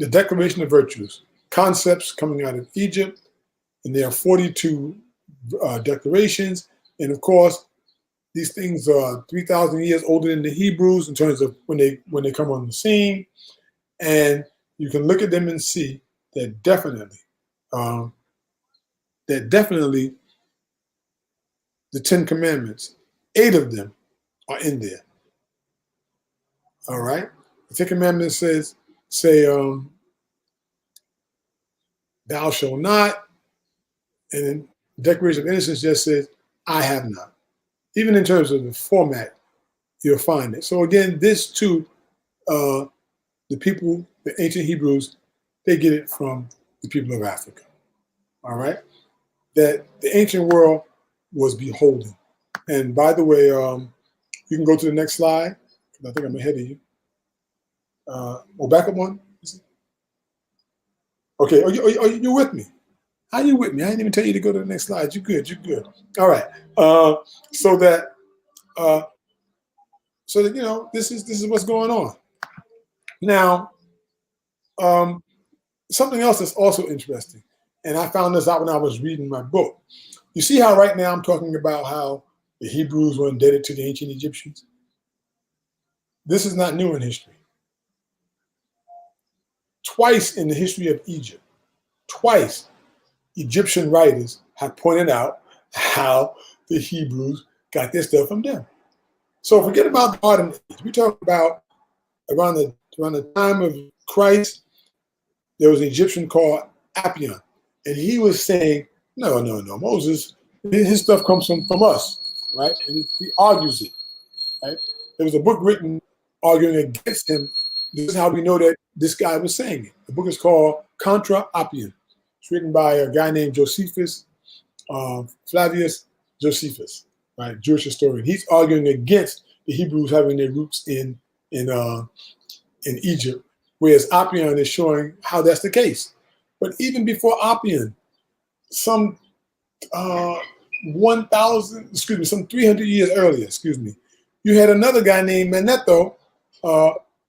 the Declaration of Virtues, concepts coming out of Egypt, and there are 42 declarations. And of course, these things are 3,000 years older than the Hebrews in terms of when they come on the scene. And you can look at them and see that definitely the 10 Commandments, 8 of them are in there. All right? The 10 Commandments say, thou shalt not, and then the Declaration of Innocence just says, I have not. Even in terms of the format, you'll find it. So again, this too, the people, the ancient Hebrews, they get it from the people of Africa. All right? That the ancient world was beholden. And by the way, you can go to the next slide. I think I'm ahead of you. Back up one. Okay, are you with me? How you with me? I didn't even tell you to go to the next slide. You're good. All right. So that you know, this is what's going on. Now, something else that's also interesting, and I found this out when I was reading my book. You see how right now I'm talking about how the Hebrews were indebted to the ancient Egyptians? This is not new in history. Twice in the history of Egypt, Egyptian writers have pointed out how the Hebrews got their stuff from them. So forget about the modern age. We talk about around the time of Christ, there was an Egyptian called Apion, and he was saying, no, Moses, his stuff comes from us, right? And he argues it, right? There was a book written arguing against him. This is how we know that this guy was saying it. The book is called Contra Apion. It's written by a guy named Josephus, Flavius Josephus, right? Jewish historian. He's arguing against the Hebrews having their roots in Egypt, whereas Apion is showing how that's the case. But even before Apion, some 300 years earlier, you had another guy named Manetho,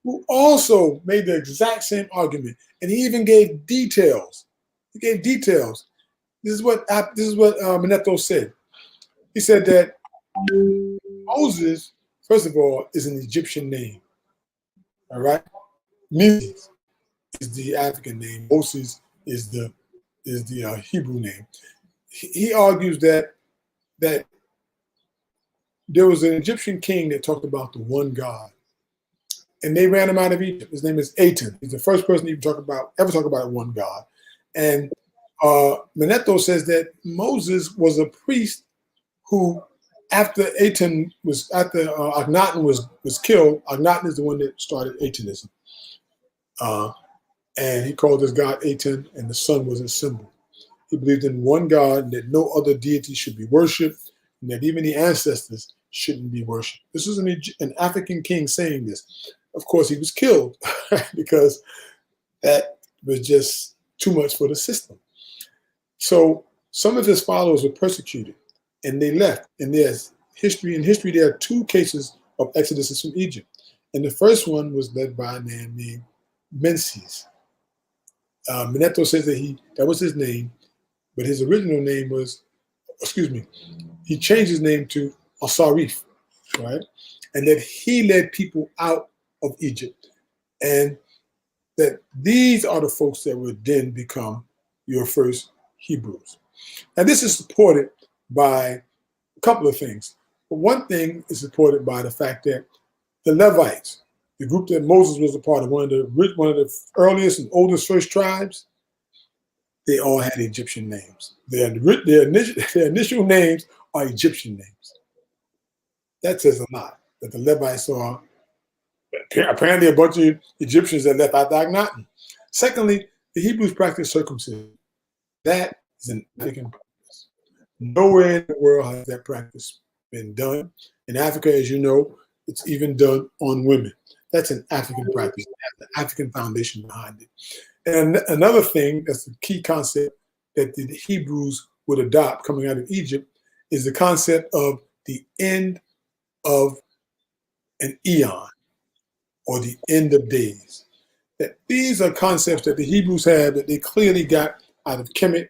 who also made the exact same argument, and he even gave details. This is what Manetho said. He said that Moses, first of all, is an Egyptian name. All right, Moses is the African name. Moses is the Hebrew name. He argues that there was an Egyptian king that talked about the one God, and they ran him out of Egypt. His name is Aten. He's the first person to ever talk about one God. And Manetho says that Moses was a priest who, after Akhenaten was killed, Akhenaten is the one that started Atenism. And he called his god Aten, and the sun was his symbol. He believed in one God, and that no other deity should be worshipped, and that even the ancestors shouldn't be worshipped. This is an African king saying this. Of course, he was killed because that was just too much for the system. So some of his followers were persecuted, and they left. And there's history. In history, there are 2 cases of exoduses from Egypt. And the first one was led by a man named Menzies. Manetho says that was his name, but his original name was, he changed his name to Asarif, right? And that he led people out of Egypt. And that these are the folks that would then become your first Hebrews. Now, this is supported by a couple of things. But one thing is supported by the fact that the Levites, the group that Moses was a part of, one of the earliest and oldest first tribes, they all had Egyptian names. Their initial names are Egyptian names. That says a lot, that the Levites are apparently a bunch of Egyptians that left out the Akhenaten. Secondly, the Hebrews practiced circumcision. That is an African practice. Nowhere in the world has that practice been done. In Africa, as you know, it's even done on women. That's an African practice. It has an African foundation behind it. And another thing that's the key concept that the Hebrews would adopt coming out of Egypt is the concept of the end of an eon, or the end of days. that these are concepts that the Hebrews had that they clearly got out of Kemetic.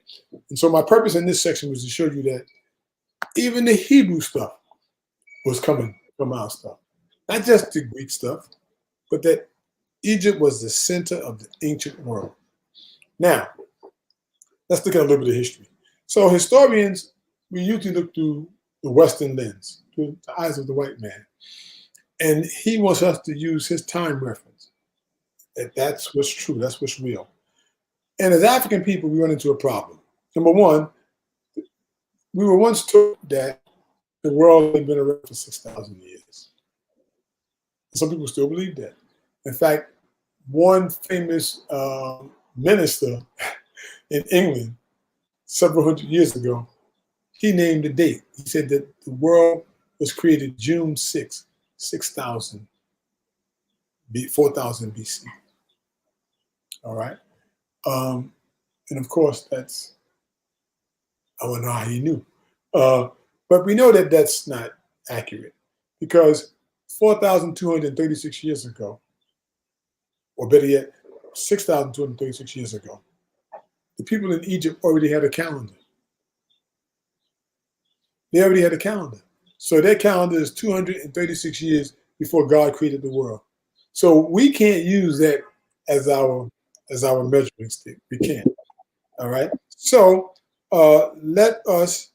And so my purpose in this section was to show you that even the Hebrew stuff was coming from our stuff. Not just the Greek stuff, but that Egypt was the center of the ancient world. Now, let's look at a little bit of history. So historians, we usually look through the Western lens, through the eyes of the white man. And he wants us to use his time reference. That's what's true, that's what's real. And as African people, we run into a problem. Number one, we were once told that the world had been around for 6,000 years. Some people still believe that. In fact, one famous minister in England several hundred years ago, he named a date. He said that the world was created June 6, 4000 BC. All right. And of course, that's, I don't know how he knew. But we know that that's not accurate because 4,236 years ago, or better yet, 6,236 years ago, the people in Egypt already had a calendar. They already had a calendar. So their calendar is 236 years before God created the world. So we can't use that as our measuring stick. We can't. All right. So let us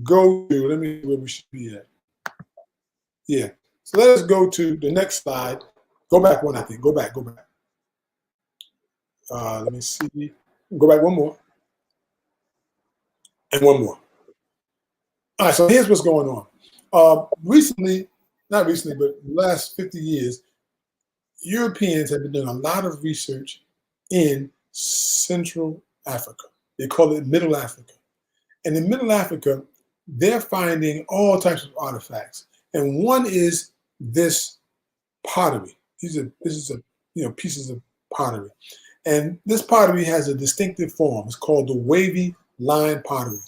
go to, let me see where we should be at. Yeah. So let us go to the next slide. Go back one, I think. Go back. Let me see. Go back one more. And one more. All right, so here's what's going on. Recently, not recently, but the last 50 years, Europeans have been doing a lot of research in Central Africa. They call it Middle Africa. And in Middle Africa, they're finding all types of artifacts. And one is this pottery. This is pieces of pottery. And this pottery has a distinctive form. It's called the wavy line pottery.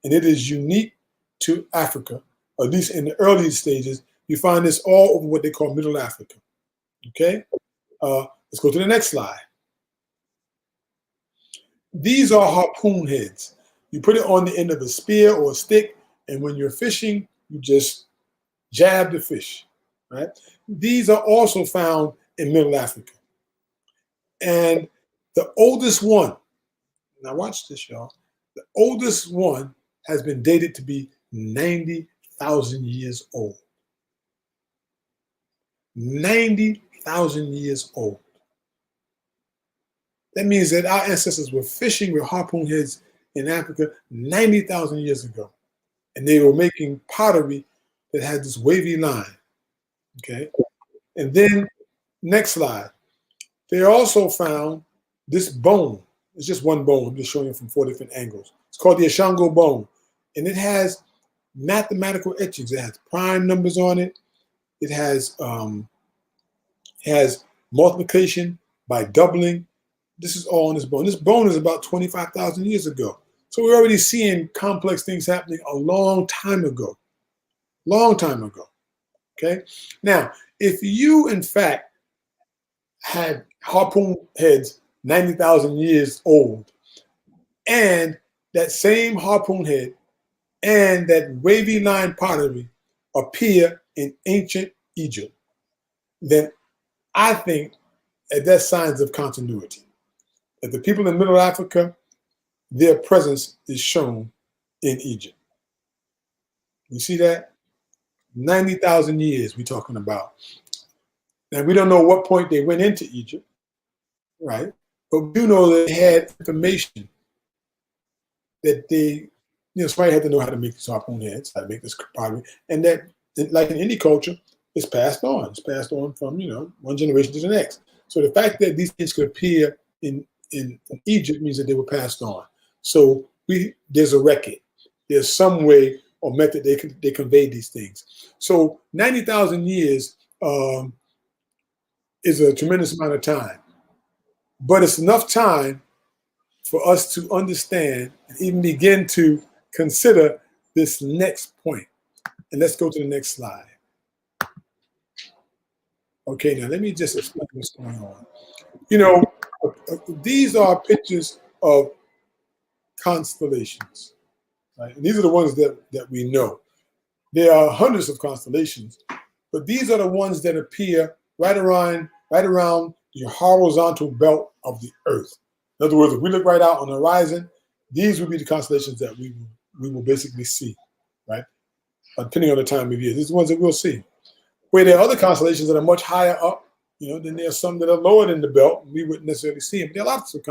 And it is unique to Africa, or at least in the early stages. You find this all over what they call Middle Africa. Okay? Let's go to the next slide. These are harpoon heads. You put it on the end of a spear or a stick, and when you're fishing, you just jab the fish, right? These are also found in Middle Africa. And the oldest one, now watch this, y'all. The oldest one has been dated to be 90,000 years old. 90,000 years old. That means that our ancestors were fishing with harpoon heads in Africa 90,000 years ago. And they were making pottery that had this wavy line. Okay. And then next slide. They also found this bone. It's just one bone. I'm just showing you from 4 different angles. It's called the Ashango bone. And it has mathematical etchings. It has prime numbers on it. It has multiplication by doubling. This is all on this bone. This bone is about 25,000 years ago. So we're already seeing complex things happening a long time ago. Long time ago. Okay? Now, if you, in fact, had harpoon heads 90,000 years old, and that same harpoon head and that wavy line pottery appear in ancient Egypt, then I think that that's signs of continuity. That the people in Middle Africa, their presence is shown in Egypt. You see that? 90,000 years we're talking about. Now, we don't know what point they went into Egypt, right? But we do know that they had information that they, somebody had to know how to make these harpoon heads, how to make this pottery, and that, like in any culture, it's passed on. It's passed on from, one generation to the next. So the fact that these things could appear in Egypt means that they were passed on. So there's a record. There's some way or method they conveyed these things. So 90,000 years is a tremendous amount of time. But it's enough time for us to understand and even begin to consider this next point. And let's go to the next slide. Okay, now let me just explain what's going on. You know, these are pictures of constellations, right? And these are the ones that we know. There are hundreds of constellations, but these are the ones that appear right around the horizontal belt of the Earth. In other words, if we look right out on the horizon, these will be the constellations that we will basically see, right? Depending on the time of year. These are the ones that we'll see. Where there are other constellations that are much higher up, you know, then there are some that are lower than the belt. We wouldn't necessarily see them. There are lots of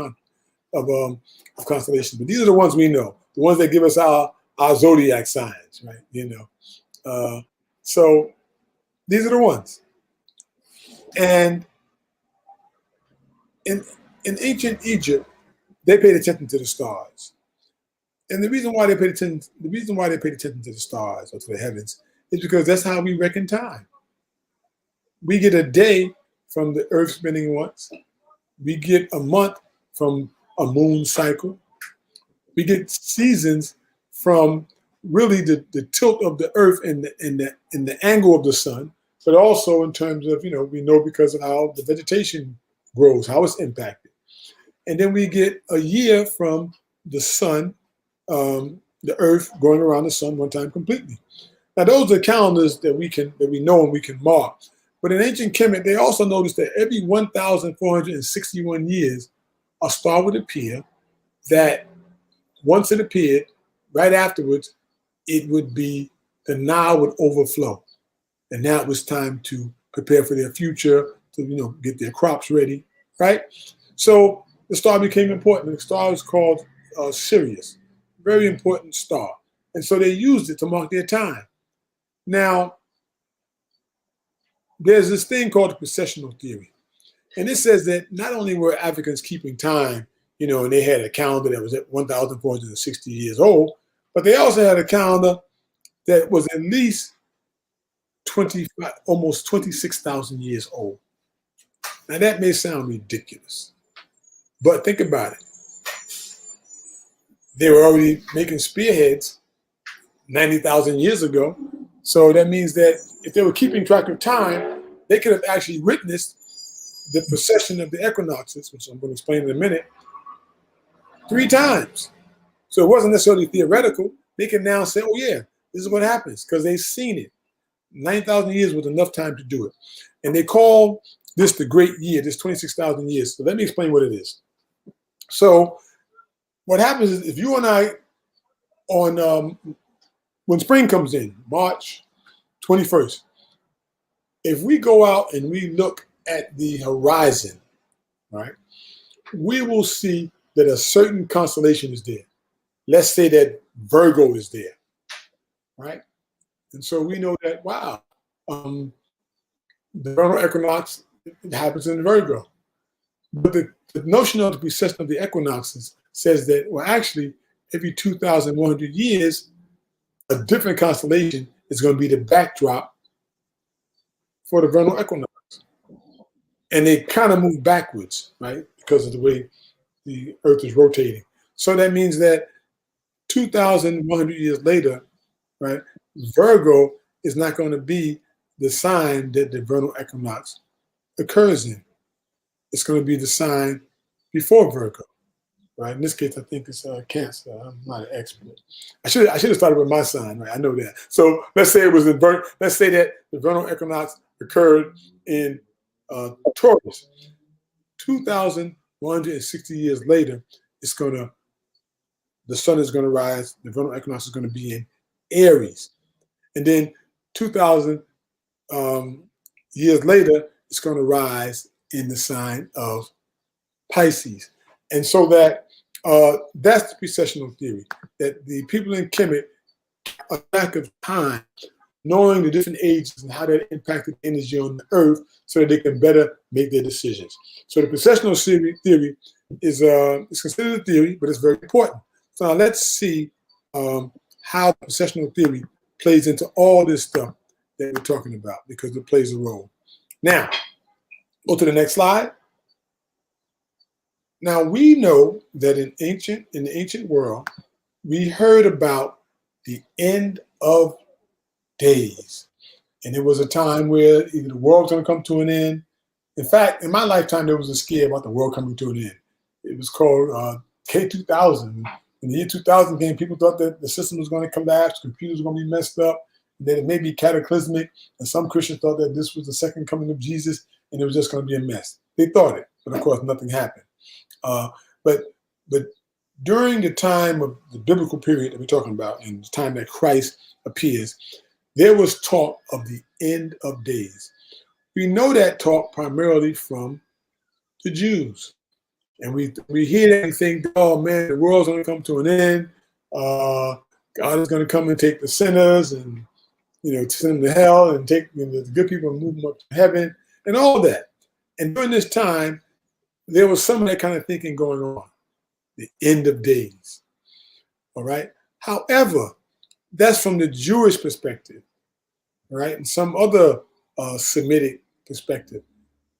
constellations, but these are the ones we know, the ones that give us our zodiac signs, right? You know, so these are the ones. And in ancient Egypt, they paid attention to the stars. And the reason why they paid attention to the stars or to the heavens is because that's how we reckon time. We get a day from the Earth spinning once. We get a month from a moon cycle. We get seasons from really the tilt of the Earth and the angle of the sun, but also in terms of, you know, we know because of how the vegetation grows, how it's impacted. And then we get a year from the sun, the Earth going around the sun one time completely. Now those are calendars that we know and we can mark. But in ancient Kemet, they also noticed that every 1,461 years, a star would appear that once it appeared, right afterwards, it would be, the Nile would overflow. And now it was time to prepare for their future, to, you know, get their crops ready, right? So the star became important. The star is called Sirius, very important star. And so they used it to mark their time. Now, there's this thing called the precessional theory. And it says that not only were Africans keeping time, you know, and they had a calendar that was at 1,460 years old, but they also had a calendar that was at least almost 26,000 years old. Now that may sound ridiculous, but think about it. They were already making spearheads 90,000 years ago. So that means that if they were keeping track of time, they could have actually witnessed the precession of the equinoxes, which I'm going to explain in a minute, 3 times. So it wasn't necessarily theoretical. They can now say, oh yeah, this is what happens, because they've seen it. 9,000 years was enough time to do it. And they call this the great year, this 26,000 years. So let me explain what it is. So what happens is, if you and I, when spring comes in, March 21st, if we go out and we look at the horizon, right, we will see that a certain constellation is there. Let's say that Virgo is there, right? And so we know that, wow, the vernal equinox happens in Virgo. But the notion of the precession of the equinoxes says that, well, actually, every 2,100 years, a different constellation is going to be the backdrop for the vernal equinox. And they kind of move backwards, right, because of the way the Earth is rotating. So that means that 2,100 years later, right, Virgo is not going to be the sign that the vernal equinox occurs in. It's going to be the sign before Virgo, right? In this case, I think it's Cancer. I'm not an expert. I should have started with my sign, right? I know that. So let's say it was let's say that the vernal equinox occurred in Taurus. 2,160 years later, the sun is going to rise. The vernal equinox is going to be in Aries, and then 2,000 years later, it's going to rise in the sign of Pisces. And so that's the precessional theory, that the people in Kemet, a lack of time, knowing the different ages and how that impacted energy on the Earth so that they can better make their decisions. So the precessional theory is considered a theory, but it's very important. So now let's see how the precessional theory plays into all this stuff that we're talking about, because it plays a role. Now, go to the next slide. Now we know that in the ancient world, we heard about the end of days. And it was a time where either the world's going to come to an end. In fact, in my lifetime, there was a scare about the world coming to an end. It was called K2000. In the year 2000 came, people thought that the system was going to collapse, computers were going to be messed up, that it may be cataclysmic, and some Christians thought that this was the second coming of Jesus, and it was just going to be a mess. They thought it, but of course nothing happened. But during the time of the biblical period that we're talking about, and the time that Christ appears, there was talk of the end of days. We know that talk primarily from the Jews. And we hear that and think, oh man, the world's going to come to an end. God is going to come and take the sinners and, send them to hell and take the good people and move them up to heaven and all that. And during this time, there was some of that kind of thinking going on, the end of days. All right. However, that's from the Jewish perspective, right? And some other Semitic perspective.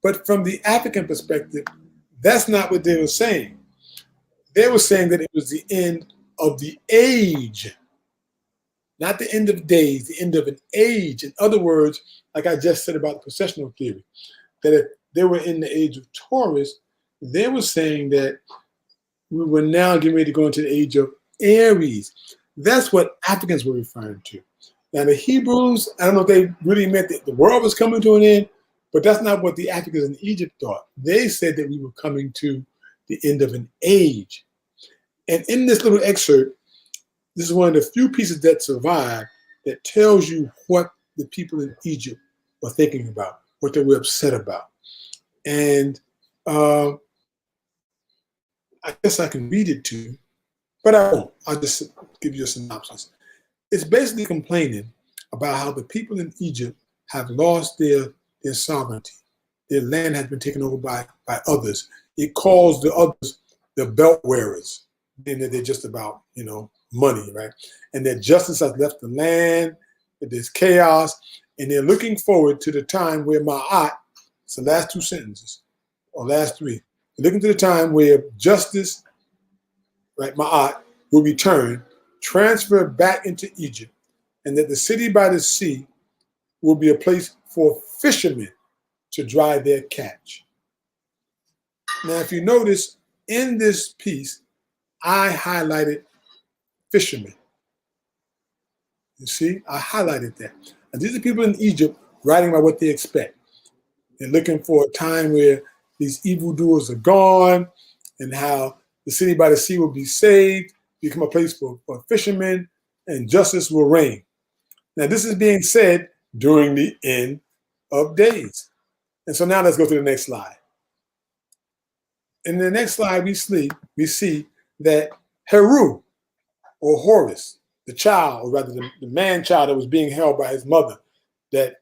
But from the African perspective, that's not what they were saying. They were saying that it was the end of the age, not the end of days, the end of an age. In other words, like I just said about the processional theory, that if they were in the age of Taurus, they were saying that we were now getting ready to go into the age of Aries. That's what Africans were referring to. Now the Hebrews, I don't know if they really meant that the world was coming to an end, but that's not what the Africans in Egypt thought. They said that we were coming to the end of an age. And in this little excerpt, this is one of the few pieces that survive that tells you what the people in Egypt were thinking about, what they were upset about. And I guess I can read it to you, but I won't. I'll just give you a synopsis. It's basically complaining about how the people in Egypt have lost their sovereignty. Their land has been taken over by others. It calls the others the belt wearers, meaning that they're just about, money, right? And that justice has left the land, that there's chaos, and they're looking forward to the time where Ma'at, it's the last two sentences, or last three, they're looking to the time where justice, right, Ma'at, will return, transfer back into Egypt, and that the city by the sea will be a place for fishermen to dry their catch. Now, if you notice in this piece, I highlighted fishermen. You see, I highlighted that. And these are people in Egypt writing about what they expect. They're looking for a time where these evildoers are gone and how the city by the sea will be saved, become a place for fishermen, and justice will reign. Now, this is being said during the end of days. And so now let's go to the next slide. In the next slide, we see that Heru, or Horus, the child, or rather the man-child that was being held by his mother, that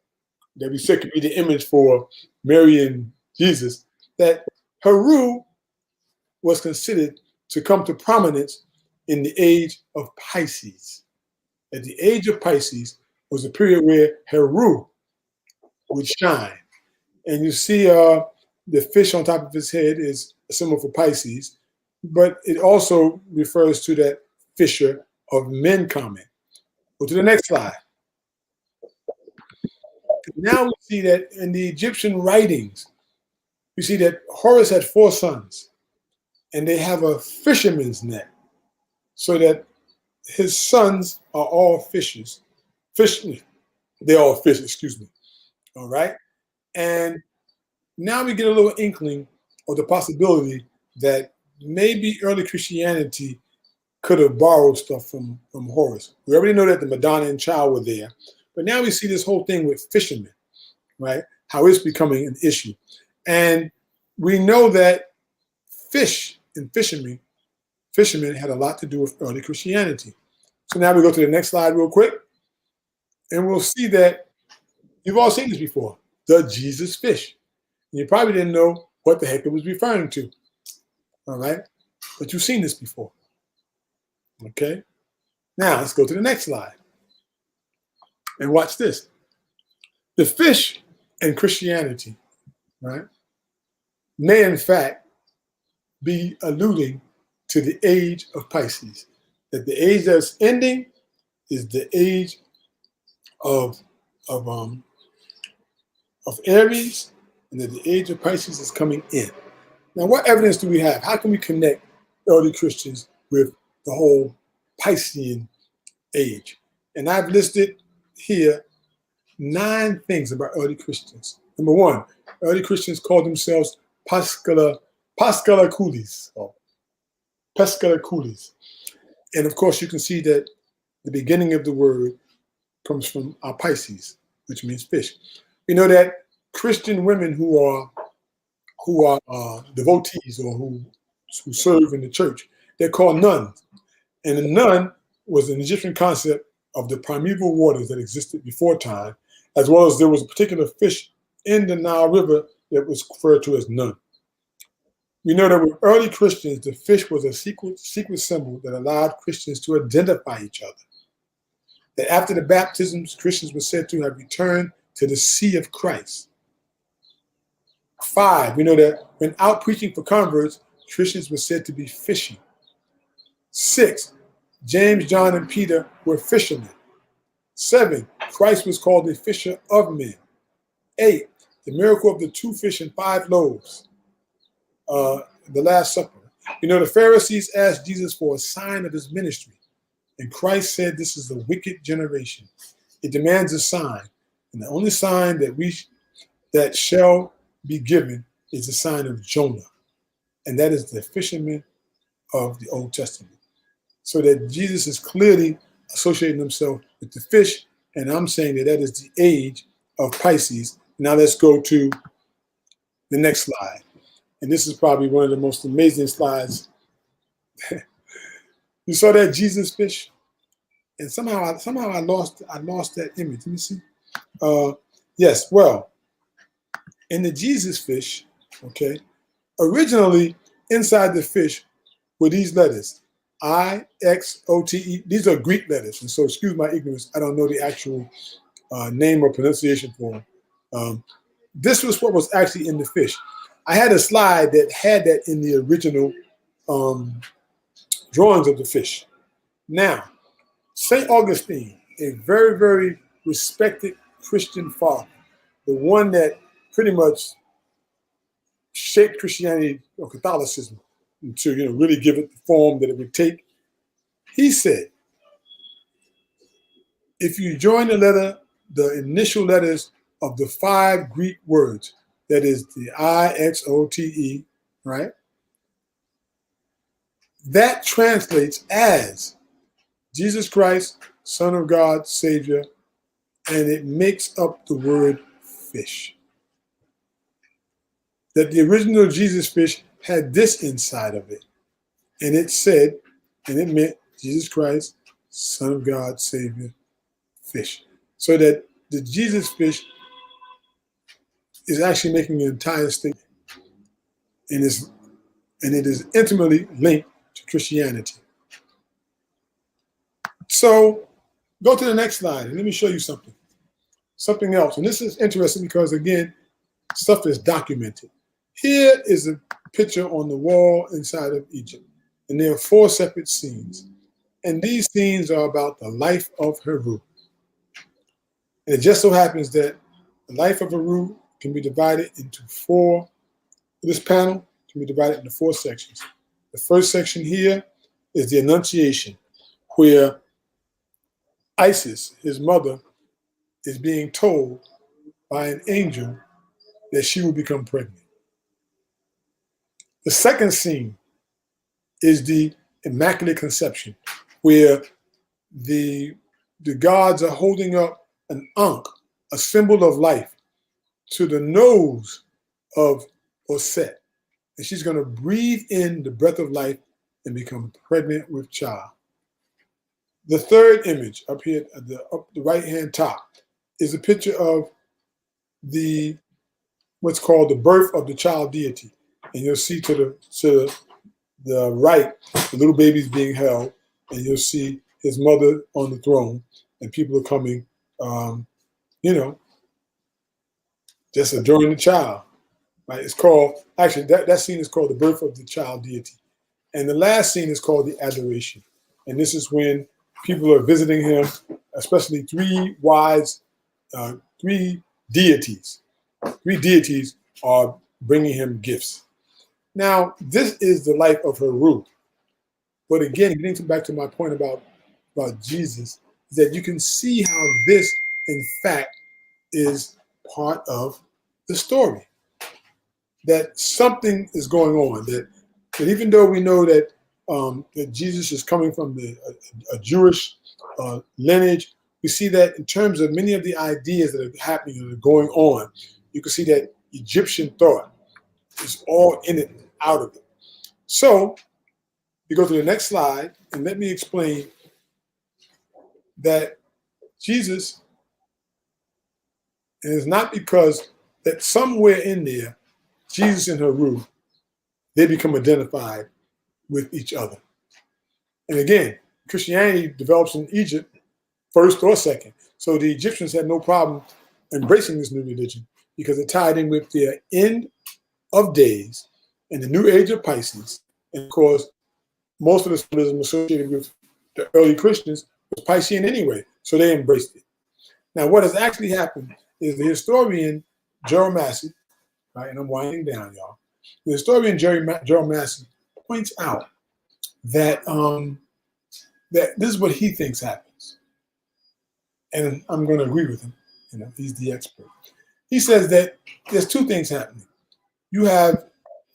we said could be the image for Mary and Jesus, that Heru was considered to come to prominence in the age of Pisces. At the age of Pisces was a period where Heru would shine. And you see the fish on top of his head is a symbol for Pisces, but it also refers to that fisher of men comment. Go to the next slide. Now we see that in the Egyptian writings, we see that Horus had 4 sons, and they have a fisherman's net, so that his sons are all fishers. They're all fish, excuse me. All right? And now we get a little inkling of the possibility that maybe early Christianity could have borrowed stuff from Horus. We already know that the Madonna and Child were there, but now we see this whole thing with fishermen, right? How it's becoming an issue. And we know that fish and fishermen had a lot to do with early Christianity. So now we go to the next slide real quick, and we'll see that you've all seen this before, the Jesus fish. And you probably didn't know what the heck it was referring to, all right? But you've seen this before, okay? Now let's go to the next slide and watch this. The fish in Christianity, right, may in fact be alluding to the age of Pisces, that the age that's ending is the age of of Aries, and that the age of Pisces is coming in. Now, what evidence do we have? How can we connect early Christians with the whole Piscean age? And I've listed here 9 things about early Christians. Number 1, early Christians called themselves Pascala coolies, or Pescala coolies. And of course, you can see that the beginning of the word comes from Pisces, which means fish. We know that Christian women who are devotees or who serve in the church, they're called nuns. And a nun was an Egyptian concept of the primeval waters that existed before time, as well as there was a particular fish in the Nile River that was referred to as nun. We know that with early Christians, the fish was a secret symbol that allowed Christians to identify each other. That after the baptisms, Christians were said to have returned to the sea of Christ. 5, we know that when out preaching for converts, Christians were said to be fishing. 6, James, John, and Peter were fishermen. 7, Christ was called a fisher of men. 8, the miracle of the 2 fish and 5 loaves, the Last Supper. You know, the Pharisees asked Jesus for a sign of his ministry, and Christ said, "This is a wicked generation. It demands a sign, and the only sign that shall be given is the sign of Jonah, and that is the fisherman of the Old Testament." So that Jesus is clearly associating himself with the fish, and I'm saying that is the age of Pisces. Now let's go to the next slide. And this is probably one of the most amazing slides. You saw that Jesus fish? And somehow I lost that image. Let me see. Yes, well, in the Jesus fish, okay, originally inside the fish were these letters, I-X-O-T-E. These are Greek letters, and so excuse my ignorance. I don't know the actual name or pronunciation for them. This was what was actually in the fish. I had a slide that had that in the original drawings of the fish. Now, St. Augustine, a very, very respected Christian father, the one that pretty much shaped Christianity or Catholicism to really give it the form that it would take, he said, if you join the initial letters of the 5 Greek words, that is the I-X-O-T-E, right? That translates as Jesus Christ, Son of God, Savior, and it makes up the word fish. That the original Jesus fish had this inside of it, and it said, and it meant Jesus Christ, Son of God, Savior, fish. So that the Jesus fish is actually making an entire statement, and it is intimately linked to Christianity. So go to the next slide and let me show you something else. And this is interesting because, again, stuff is documented. Here is a picture on the wall inside of Egypt, and there are 4 separate scenes. And these scenes are about the life of Heru. And it just so happens that the life of Heru can be divided into 4. This panel can be divided into 4 sections. The first section here is the Annunciation, where Isis, his mother, is being told by an angel that she will become pregnant. The second scene is the Immaculate Conception, where the gods are holding up an ankh, a symbol of life, to the nose of Osset. And she's going to breathe in the breath of life and become pregnant with child. The third image up here at the right-hand top is a picture of what's called the birth of the child deity. And you'll see to the right, the little baby's being held, and you'll see his mother on the throne, and people are coming, just adoring the child. Right? It's called, actually, that scene is called the birth of the child deity. And the last scene is called the adoration. And this is when people are visiting him, especially 3 wise three deities. Three deities are bringing him gifts. Now, this is the life of Heru. But again, getting back to my point about Jesus, is that you can see how this, in fact, is part of the story. That something is going on. That even though we know that that Jesus is coming from a Jewish lineage, we see that in terms of many of the ideas that are happening and are going on, you can see that Egyptian thought is all in it and out of it. So we go to the next slide, and let me explain that Jesus, and it's not because that somewhere in there, Jesus and Heru, they become identified with each other. And again, Christianity develops in Egypt first or second. So the Egyptians had no problem embracing this new religion because it tied in with their end of days and the new age of Pisces. And of course, most of the symbolism associated with the early Christians was Piscean anyway, so they embraced it. Now, what has actually happened is the historian Gerald Massey, right, and I'm winding down, y'all. The historian Gerald Massey points out that that this is what he thinks happens, and I'm going to agree with him. You know, he's the expert. He says that there's two things happening. You have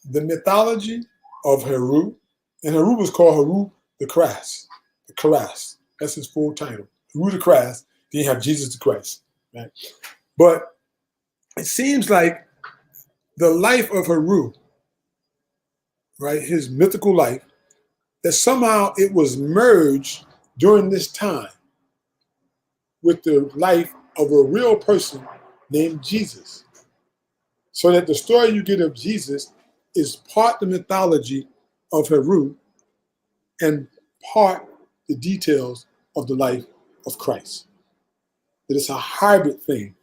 the mythology of Heru, and Heru was called Heru the Crass. The Crass. That's his full title. Heru the Crass. Then you have Jesus the Christ. Right? But it seems like the life of Heru, right, his mythical life, that somehow it was merged during this time with the life of a real person named Jesus. So that the story you get of Jesus is part the mythology of Heru and part the details of the life of Christ. That it's a hybrid thing.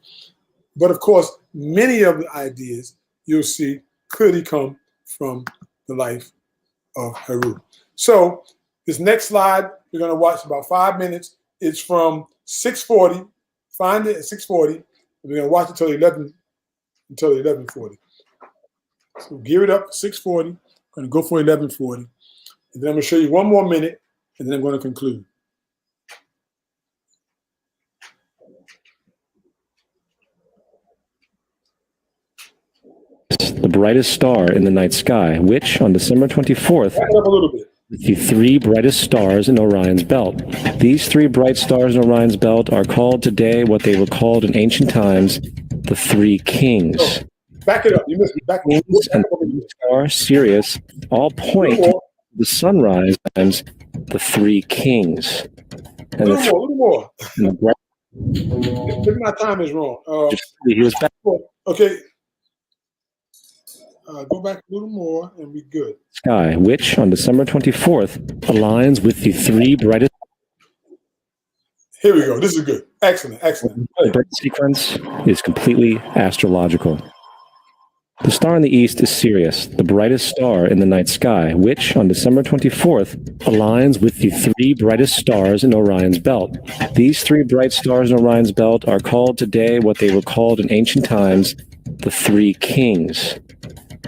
But of course, many of the ideas you'll see clearly come from the life of Heru. So this next slide, we're going to watch about 5 minutes. It's from 6:40. Find it at 6:40. We're going to watch until 11:40. So gear it up, 6:40. I'm going to go for 11:40. And then I'm going to show you one more minute, and then I'm going to conclude. The brightest star in the night sky, which on December 24th, Back it up a little bit. the three brightest stars in Orion's belt. These three bright stars in Orion's belt are called today what they were called in ancient times, the three kings. Oh, back it up. You missed me. Back it Kings and up. the star Sirius all point to the sunrise times, the three kings. A little more. Maybe my time is wrong. He was back. Okay. Go back a little more and be good. Sky, which on December 24th aligns with the three brightest. Here we go. This is good. Excellent. The birth sequence is completely astrological. The star in the east is Sirius, the brightest star in the night sky, which on December 24th aligns with the three brightest stars in Orion's belt. These three bright stars in Orion's belt are called today what they were called in ancient times, the three kings.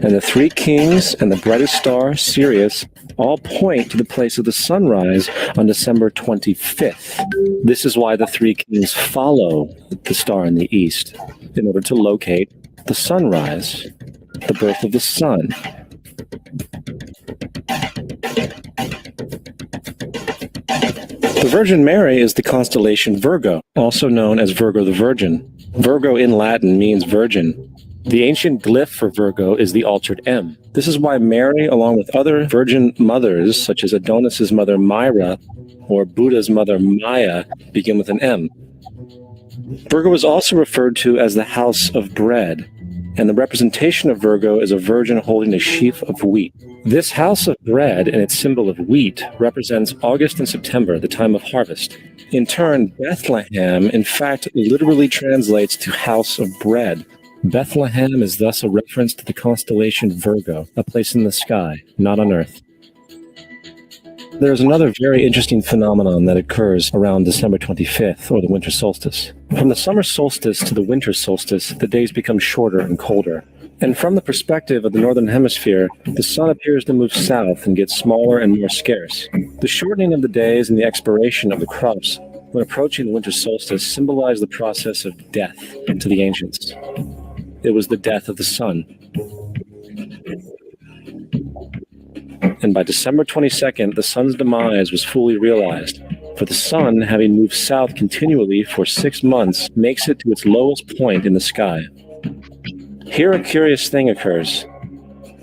And the three kings and the brightest star, Sirius, all point to the place of the sunrise on December 25th. This is why the three kings follow the star in the east, in order to locate the sunrise, the birth of the sun. The Virgin Mary is the constellation Virgo, also known as Virgo the Virgin. Virgo in Latin means virgin. The ancient glyph for Virgo is the altered M. This is why Mary, along with other virgin mothers, such as Adonis's mother Myra or Buddha's mother Maya, begin with an M. Virgo is also referred to as the house of bread, and the representation of Virgo is a virgin holding a sheaf of wheat. This house of bread and its symbol of wheat represents August and September, the time of harvest. In turn, Bethlehem, in fact, literally translates to house of bread. Bethlehem is thus a reference to the constellation Virgo, a place in the sky, not on Earth. There's another very interesting phenomenon that occurs around December 25th, or the winter solstice. From the summer solstice to the winter solstice, the days become shorter and colder. And from the perspective of the northern hemisphere, the sun appears to move south and get smaller and more scarce. The shortening of the days and the expiration of the crops when approaching the winter solstice symbolize the process of death to the ancients. It was the death of the sun. And by December 22nd, the sun's demise was fully realized, for the sun, having moved south continually for 6 months, makes it to its lowest point in the sky. Here a curious thing occurs.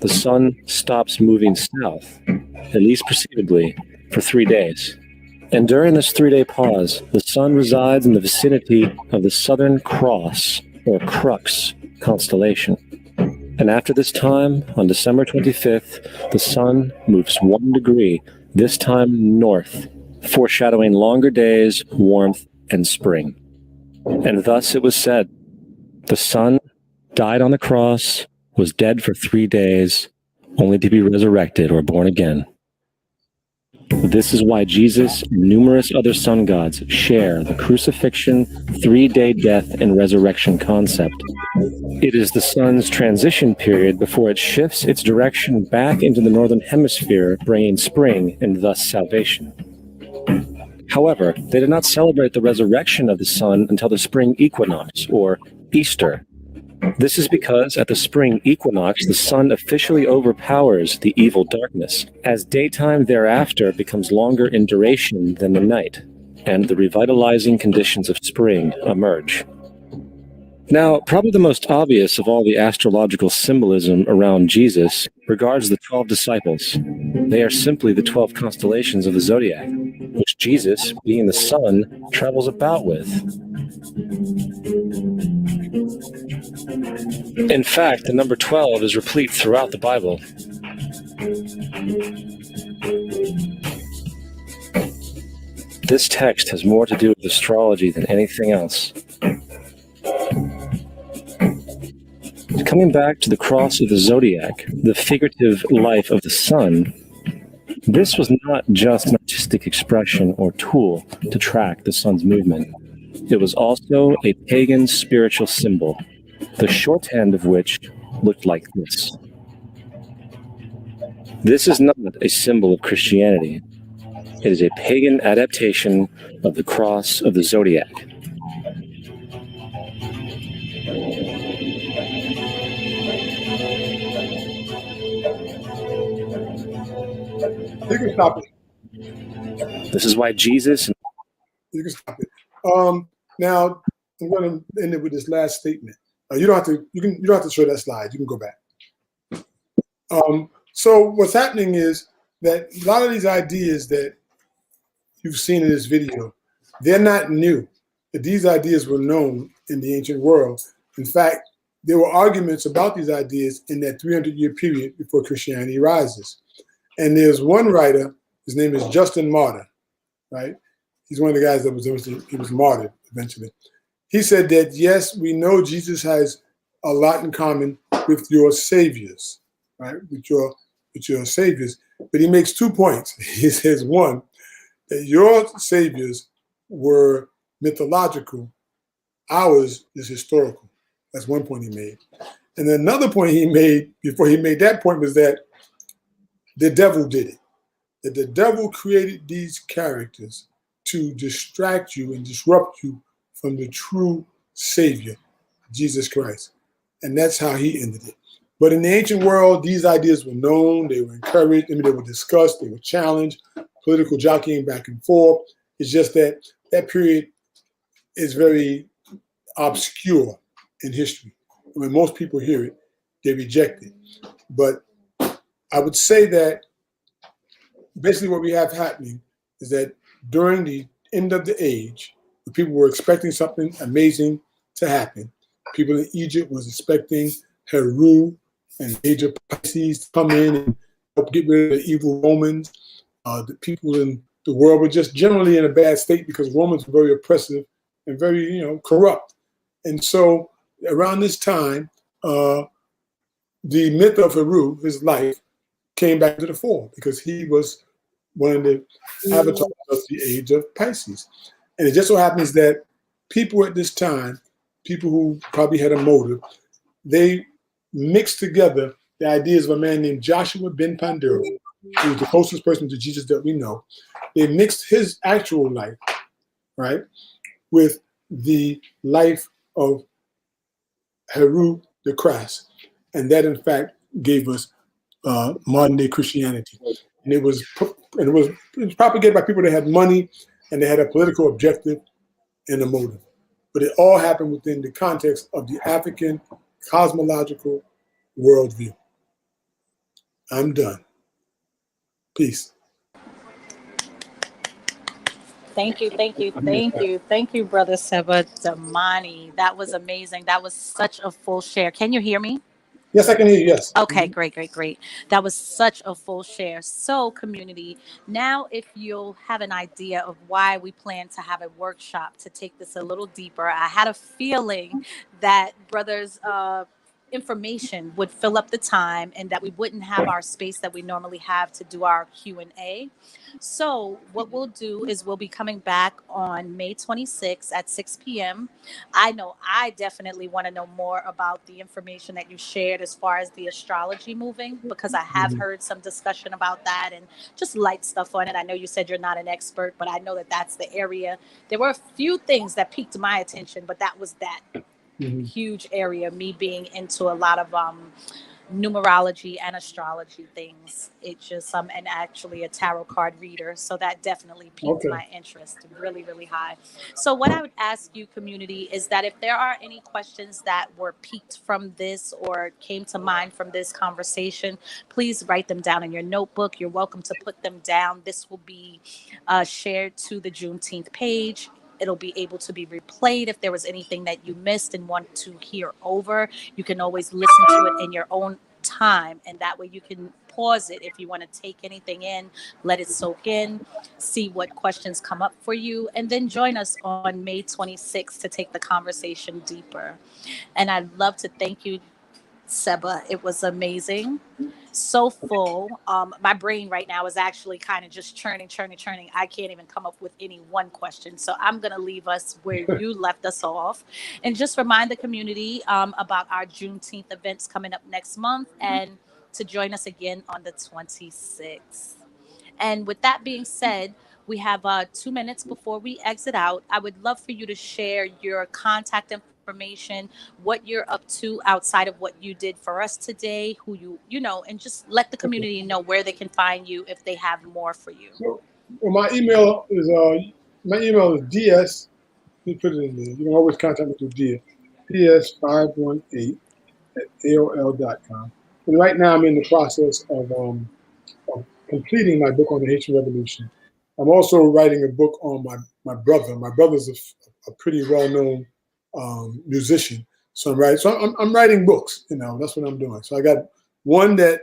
The sun stops moving south, at least perceivably, for 3 days. And during this 3-day pause, the sun resides in the vicinity of the Southern Cross, or Crux, constellation. And after this time, on December 25th, the sun moves 1 degree, this time north, foreshadowing longer days, warmth, and spring. And thus it was said, the sun died on the cross, was dead for 3 days, only to be resurrected or born again. This is why Jesus and numerous other sun gods share the crucifixion, 3-day death, and resurrection concept. It is the sun's transition period before it shifts its direction back into the northern hemisphere, bringing spring and thus salvation. However, they did not celebrate the resurrection of the sun until the spring equinox, or Easter. This is because at the spring equinox, the sun officially overpowers the evil darkness, as daytime thereafter becomes longer in duration than the night, and the revitalizing conditions of spring emerge. Now, probably the most obvious of all the astrological symbolism around Jesus regards the 12 disciples. They are simply the 12 constellations of the zodiac, which Jesus, being the sun, travels about with. In fact, the number 12 is replete throughout the Bible. This text has more to do with astrology than anything else. Coming back to the cross of the zodiac, the figurative life of the sun, this was not just an artistic expression or tool to track the sun's movement. It was also a pagan spiritual symbol, the shorthand of which looked like this. This is not a symbol of Christianity. It is a pagan adaptation of the cross of the zodiac. You can stop it. This is why Jesus... You can stop it. Now, I'm going to end it with this last statement. You don't have to. You don't have to show that slide. You can go back. So what's happening is that a lot of these ideas that you've seen in this video, they're not new. These ideas were known in the ancient world. In fact, there were arguments about these ideas in that 300-year period before Christianity rises. And there's one writer, his name is Justin Martyr, right? He's one of the guys that was martyred eventually. He said that, yes, we know Jesus has a lot in common with your saviors, right? With your saviors. But he makes 2 points. He says, one, that your saviors were mythological. Ours is historical. That's one point he made. And then another point he made before he made that point was that the devil did it. That the devil created these characters to distract you and disrupt you from the true Savior, Jesus Christ. And that's how he ended it. But in the ancient world, these ideas were known, they were encouraged, they were discussed, they were challenged, political jockeying back and forth. It's just that that period is very obscure in history. When most people hear it, they reject it. But I would say that basically what we have happening is that during the end of the age, the people were expecting something amazing to happen. People in Egypt was expecting Heru and age of Pisces to come in and help get rid of the evil Romans. The people in the world were just generally in a bad state because Romans were very oppressive and very, corrupt. And so around this time, the myth of Heru, his life, came back to the fore because he was one of the avatars of the age of Pisces. And it just so happens that people at this time, people who probably had a motive, they mixed together the ideas of a man named Joshua ben Pandero, who was the closest person to Jesus that we know. They mixed his actual life, right, with the life of Heru the Crass. And that, in fact, gave us modern day Christianity. And it was propagated by people that had money and they had a political objective and a motive. But it all happened within the context of the African cosmological worldview. I'm done. Peace. Thank you, Brother Seba Damani. That was amazing. That was such a full share. Can you hear me? Yes, I can hear you, yes. Okay, great. That was such a full share. So, community, now if you'll have an idea of why we plan to have a workshop to take this a little deeper, I had a feeling that brothers' information would fill up the time and that we wouldn't have our space that we normally have to do our Q&A. So what we'll do is we'll be coming back on May 26th at 6 p.m. I know I definitely want to know more about the information that you shared as far as the astrology moving, because I have heard some discussion about that and just light stuff on it. I know you said you're not an expert, but I know that that's the area. There were a few things that piqued my attention, but that was that huge area, me being into a lot of numerology and astrology things. It just and actually a tarot card reader, so that definitely piqued my interest really, really high. So what I would ask you, community, is that if there are any questions that were piqued from this or came to mind from this conversation, please write them down in your notebook. You're welcome to put them down. This will be shared to the Juneteenth page. It'll be able to be replayed. If there was anything that you missed and want to hear over, you can always listen to it in your own time. And that way you can pause it if you want to take anything in, let it soak in, see what questions come up for you, and then join us on May 26th to take the conversation deeper. And I'd love to thank you, Seba. It was amazing. So full. My brain right now is actually kind of just churning. I can't even come up with any one question. So I'm going to leave us where you left us off and just remind the community about our Juneteenth events coming up next month and to join us again on the 26th. And with that being said, we have 2 minutes before we exit out. I would love for you to share your contact information, what you're up to outside of what you did for us today, who you know, and just let the community know where they can find you if they have more for you. So, well, my email is ds. Let me put it in there. You can always contact me through ds518@aol.com. And right now I'm in the process of completing my book on the Haitian Revolution. I'm also writing a book on my brother. My brother's a pretty well-known musician. So I'm writing books, that's what I'm doing. So I got one that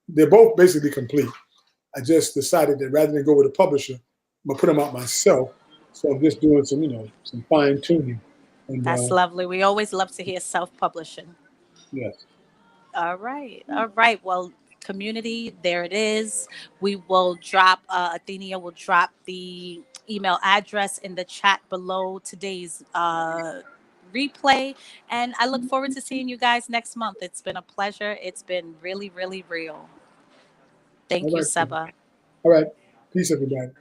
they're both basically complete. I just decided that rather than go with a publisher, I'm gonna put them out myself. So I'm just doing some fine tuning. That's lovely. We always love to hear self-publishing. Yes. All right. Well, community, there it is. We will drop, Athenia will drop the email address in the chat below today's replay. And I look forward to seeing you guys next month. It's been a pleasure. It's been really, really real. Thank you, Seba. All right. Peace, everybody.